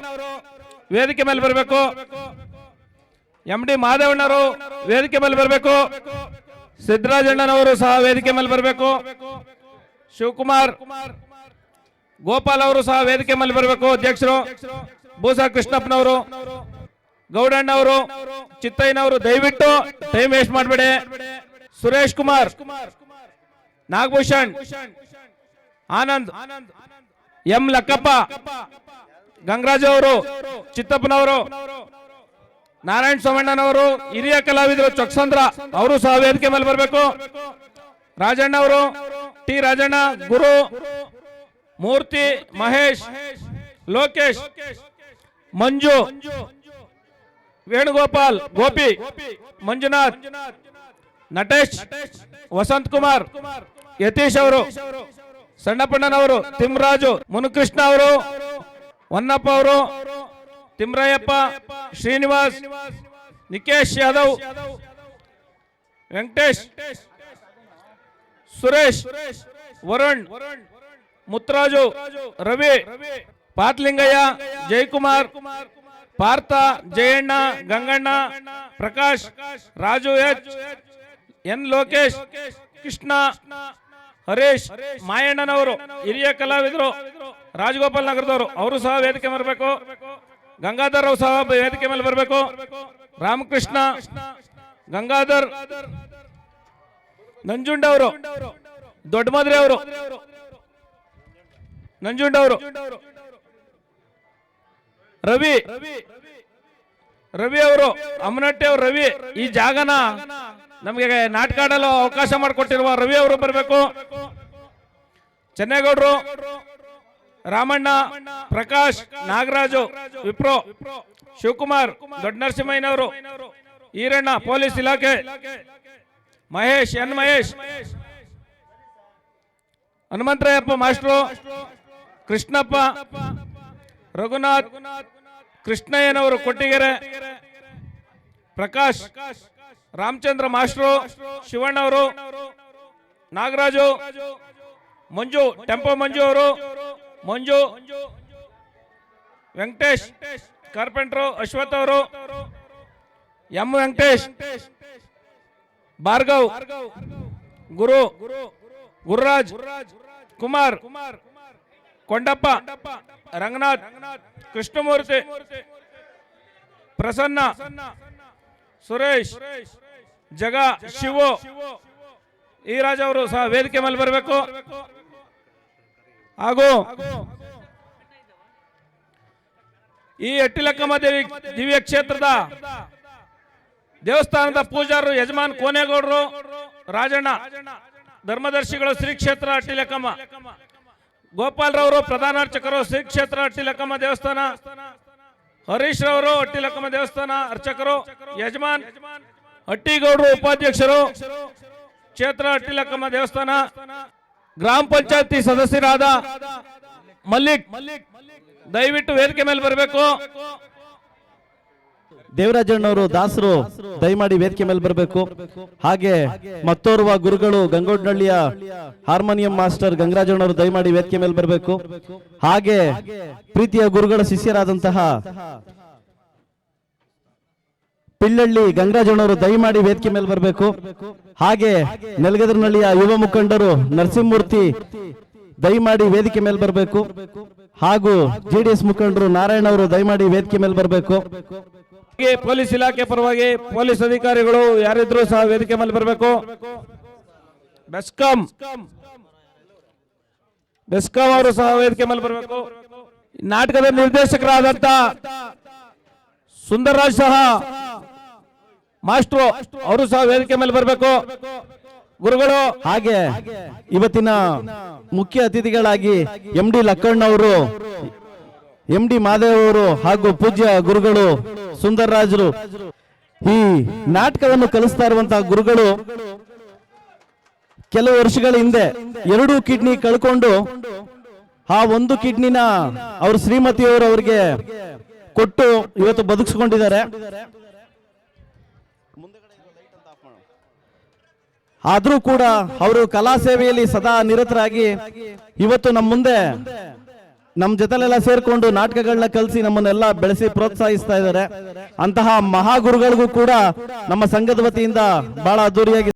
ವೇದಿಕೆ ಮೇಲೆ ಬರಬೇಕು. ಎಂ ಡಿ ಮಾದೇವಣ್ಣವರು ವೇದಿಕೆ ಮೇಲೆ ಬರಬೇಕು. ಸಿದ್ದರಾಜಣ್ಣನವರು ಸಹ ವೇದಿಕೆ ಮೇಲೆ ಬರಬೇಕು. ಶಿವಕುಮಾರ್ ಗೋಪಾಲ್ ಅವರು ಸಹ ವೇದಿಕೆ ಮೇಲೆ ಬರಬೇಕು. ಅಧ್ಯಕ್ಷರು ಬೂಸಾ ಕೃಷ್ಣಪ್ಪನವರು, ಗೌಡಣ್ಣವರು, ಚಿತ್ತಯ್ಯನವರು ದಯವಿಟ್ಟು ಟೈಮ್ ವೇಸ್ಟ್ ಮಾಡಬೇಡಿ. ಸುರೇಶ್ ಕುಮಾರ್, ನಾಗಭೂಷಣ್, ಆನಂದ್, ಎಂ ಲಕ್ಕಪ್ಪ, ಗಂಗರಾಜು ಅವರು, ಚಿತ್ತಪ್ಪನವರು, ನಾರಾಯಣ ಸೋಮಣ್ಣನವರು, ಹಿರಿಯ ಕಲಾವಿದರು ಚೊಕ್ಸಂದ್ರ ಅವರು ಸಹ ವೇದಿಕೆ ಮೇಲೆ ಬರಬೇಕು. ರಾಜಣ್ಣ ಅವರು, ಟಿ ರಾಜಣ್ಣ, ಗುರು, ಮೂರ್ತಿ, ಮಹೇಶ್, ಲೋಕೇಶ್, ಮಂಜು, ವೇಣುಗೋಪಾಲ್, ಗೋಪಿ, ಮಂಜುನಾಥ್, ನಟೇಶ್, ವಸಂತ್ ಕುಮಾರ್, ಯತೀಶ್ ಅವರು, ಸಣ್ಣಪ್ಪಣ್ಣನವರು, ತಿಮ್ರಾಜು, ಮುನುಕೃಷ್ಣ ಅವರು, ಹೊನ್ನಪ್ಪ ಅವರು, ತಿಮ್ರಾಯಪ್ಪ, ಶ್ರೀನಿವಾಸ್, ನಿಕೇಶ್ ಯಾದವ್, ವೆಂಕಟೇಶ್, ಸುರೇಶ್, ವರುಣ್, ಮುತ್ತರಾಜು, ರವಿ, ಪಾತ್ಲಿಂಗಯ್ಯ, ಜಯಕುಮಾರ್, ಪಾರ್ಥ, ಜಯಣ್ಣ, ಗಂಗಣ್ಣ, ಪ್ರಕಾಶ್, ರಾಜು ಎಚ್, ಎನ್ ಲೋಕೇಶ್, ಕೃಷ್ಣ, ಹರೀಶ್, ಮಾಯಣ್ಣನವರು, ಹಿರಿಯ ಕಲಾವಿದರು, ರಾಜಗೋಪಾಲ್ ನಗರದವರು ಅವರು ಸಹ ವೇದಿಕೆ ಬರಬೇಕು. ಗಂಗಾಧರ್ ಅವರು ಸಹ ವೇದಿಕೆ ಮೇಲೆ ಬರಬೇಕು. ರಾಮಕೃಷ್ಣ, ಗಂಗಾಧರ್, ನಂಜುಂಡವರು, ದೊಡ್ಡಮದ್ರಿ ಅವರು, ನಂಜುಂಡವರು, ರವಿ, ರವಿ ಅವರು, ಅಮ್ಮನಟ್ಟಿ ಅವರು, ರವಿ, ಈ ಜಾಗನ ನಮಗೆ ನಾಟಕ ಆಡಲು ಅವಕಾಶ ಮಾಡಿಕೊಟ್ಟಿರುವ ರವಿ ಅವರು ಬರಬೇಕು. ಚೆನ್ನೇಗೌಡರು, ರಾಮಣ್ಣ, ಪ್ರಕಾಶ್, ನಾಗರಾಜು, ವಿಪ್ರೋ, ಶಿವಕುಮಾರ್, ದೊಡ್ಡ ನರಸಿಂಹಯ್ಯನವರು, ಈರಣ್ಣ, ಪೊಲೀಸ್ ಇಲಾಖೆ, ಮಹೇಶ್, ಎನ್ ಮಹೇಶ್, ಹನುಮಂತರಾಯಪ್ಪ ಮಾಸ್ಟ್ರು, ಕೃಷ್ಣಪ್ಪ, ರಘುನಾಥ್, ಕೃಷ್ಣಯ್ಯನವರು, ಕೊಟ್ಟಿಗೆರೆ, ಪ್ರಕಾಶ್, ರಾಮಚಂದ್ರ ಮಾಸ್ಟ್ರು, ಶಿವಣ್ಣವರು, ನಾಗರಾಜು, ಮಂಜು, ಟೆಂಪೋ ಮಂಜು ಅವರು, ಮಂಜು, ವೆಂಕಟೇಶ್, ಕಾರ್ಪೆಂಟ್ರು, ಅಶ್ವಥ್ ಅವರು, ಎಂ ವೆಂಕಟೇಶ್, ಭಾರ್ಗವ್, ಗುರು, ಗುರುರಾಜ್, ಕುಮಾರ್, ಕೊಂಡಪ್ಪ, ರಂಗನಾಥ್, ಕೃಷ್ಣಮೂರ್ತಿ, ಪ್ರಸನ್ನ, ಸುರೇಶ್, ಜಗ, ಶಿವು, ಈ ರಾಜ ಅವರು ಸಹ ವೇದಿಕೆ ಮೇಲೆ ಬರಬೇಕು. ಹಾಗೂ ಈ ಅಟ್ಟಿಲಕ್ಕಮ್ಮ ದೇವಿ ದಿವ್ಯ ಕ್ಷೇತ್ರದ ದೇವಸ್ಥಾನದ ಪೂಜಾರರು ಯಜಮಾನ್ ಕೋನೇಗೌಡರು, ರಾಜಣ್ಣ, ಧರ್ಮದರ್ಶಿಗಳು, ಶ್ರೀ ಕ್ಷೇತ್ರ ಅಟ್ಟಿಲಕ್ಕಮ್ಮ, ಗೋಪಾಲ್ ರವರು ಪ್ರಧಾನ ಅರ್ಚಕರು, ಶ್ರೀ ಕ್ಷೇತ್ರ ಅಟ್ಟಿಲಕ್ಕಮ್ಮ ದೇವಸ್ಥಾನ, ಹರೀಶ್ ರವರು ಅಟ್ಟಿಲಕ್ಕಮ್ಮ ದೇವಸ್ಥಾನ ಅರ್ಚಕರು, ಯಜಮಾನ್ ಅಟ್ಟಿಗೌಡರು ಉಪಾಧ್ಯಕ್ಷರು, ಕ್ಷೇತ್ರ ಅಟ್ಟಿಲಕ್ಕಮ್ಮ ದೇವಸ್ಥಾನ, ಗ್ರಾಮ ಪಂಚಾಯತಿ ಸದಸ್ಯರಾದ ಮಲ್ಲಿಕ್ ದಯವಿಟ್ಟು ವೇದಿಕೆ ಮೇಲೆ ಬರಬೇಕು. ದೇವರಾಜಣ್ಣವರು ದಾಸರು ದಯಮಾಡಿ ವೇದಿಕೆ ಮೇಲೆ ಬರಬೇಕು. ಹಾಗೆ ಮತ್ತೋರ್ವ ಗುರುಗಳು ಗಂಗೋಡ್ನಹಳ್ಳಿಯ ಹಾರ್ಮೋನಿಯಂ ಮಾಸ್ಟರ್ ಗಂಗರಾಜಣ್ಣವರು ದಯಮಾಡಿ ವೇದಿಕೆ ಮೇಲೆ ಬರಬೇಕು. ಹಾಗೆ ಪ್ರೀತಿಯ ಗುರುಗಳ ಶಿಷ್ಯರಾದಂತಹ ಪಿಳ್ಳಳ್ಳಿ ಗಂಗರಾಜಣ್ಣವರು ದಯಮಾಡಿ ವೇದಿಕೆ ಮೇಲೆ ಬರಬೇಕು. ಹಾಗೆ ನೆಲಗದರನಹಳ್ಳಿಯ ಯುವ ಮುಖಂಡರು ನರಸಿಂಹಮೂರ್ತಿ ದಯಮಾಡಿ ವೇದಿಕೆ ಮೇಲೆ ಬರಬೇಕು. ಹಾಗೂ ಜೆಡಿಎಸ್ ಮುಖಂಡರು ನಾರಾಯಣ ಅವರು ದಯಮಾಡಿ ವೇದಿಕೆ ಮೇಲೆ ಬರಬೇಕು. ಪೊಲೀಸ್ ಇಲಾಖೆ ಪರವಾಗಿ ಪೊಲೀಸ್ ಅಧಿಕಾರಿಗಳು ಯಾರಿದ್ರು ಸಹ ವೇದಿಕೆ ಮೇಲೆ ಬರಬೇಕು. ಬೆಸ್ಕಾಂ ಅವರು ಸಹ ವೇದಿಕೆ ಮೇಲೆ ಬರಬೇಕು. ನಾಟಕದ ನಿರ್ದೇಶಕರಾದಂತ ಸುಂದರರಾಜ್ ಸಹ ಮಾಸ್ಟ್ರು ಅವರು ಸಹ ವೇದಿಕೆ ಮೇಲೆ ಬರಬೇಕು. ಗುರುಗಳು ಹಾಗೆ ಇವತ್ತಿನ ಮುಖ್ಯ ಅತಿಥಿಗಳಾಗಿ ಎಂ ಡಿ ಲಕ್ಕಣ್ಣವರು, ಎಂ ಡಿ ಮಾದೇವ್ ಅವರು ಹಾಗೂ ಪೂಜ್ಯ ಗುರುಗಳು ಸುಂದರರಾಜರು, ಈ ನಾಟಕವನ್ನು ಕಲಿಸ್ತಾ ಇರುವಂತಹ ಗುರುಗಳು ಕೆಲವು ವರ್ಷಗಳ ಹಿಂದೆ 2 ಕಿಡ್ನಿ ಕಳ್ಕೊಂಡು ಆ 1 ಕಿಡ್ನಿನ ಅವ್ರ ಶ್ರೀಮತಿಯವರು ಅವರಿಗೆ ಕೊಟ್ಟು ಇವತ್ತು ಬದುಕಿಸ್ಕೊಂಡಿದ್ದಾರೆ. ಆದ್ರೂ ಕೂಡ ಅವರು ಕಲಾ ಸೇವೆಯಲ್ಲಿ ಸದಾ ನಿರತರಾಗಿ ಇವತ್ತು ನಮ್ಮ ಮುಂದೆ ನಮ್ಮ ಜೊತೆಲೆಲ್ಲ ಸೇರ್ಕೊಂಡು ನಾಟಕಗಳನ್ನ ಕಲಿಸಿ ನಮ್ಮನ್ನೆಲ್ಲ ಬೆಳೆಸಿ ಪ್ರೋತ್ಸಾಹಿಸ್ತಾ ಇದ್ದಾರೆ. ಅಂತಹ ಮಹಾಗುರುಗಳಿಗೂ ಕೂಡ ನಮ್ಮ ಸಂಘದ ವತಿಯಿಂದ ಬಹಳ ಅದ್ದೂರಿಯಾಗಿ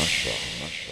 ನಷ್ಟ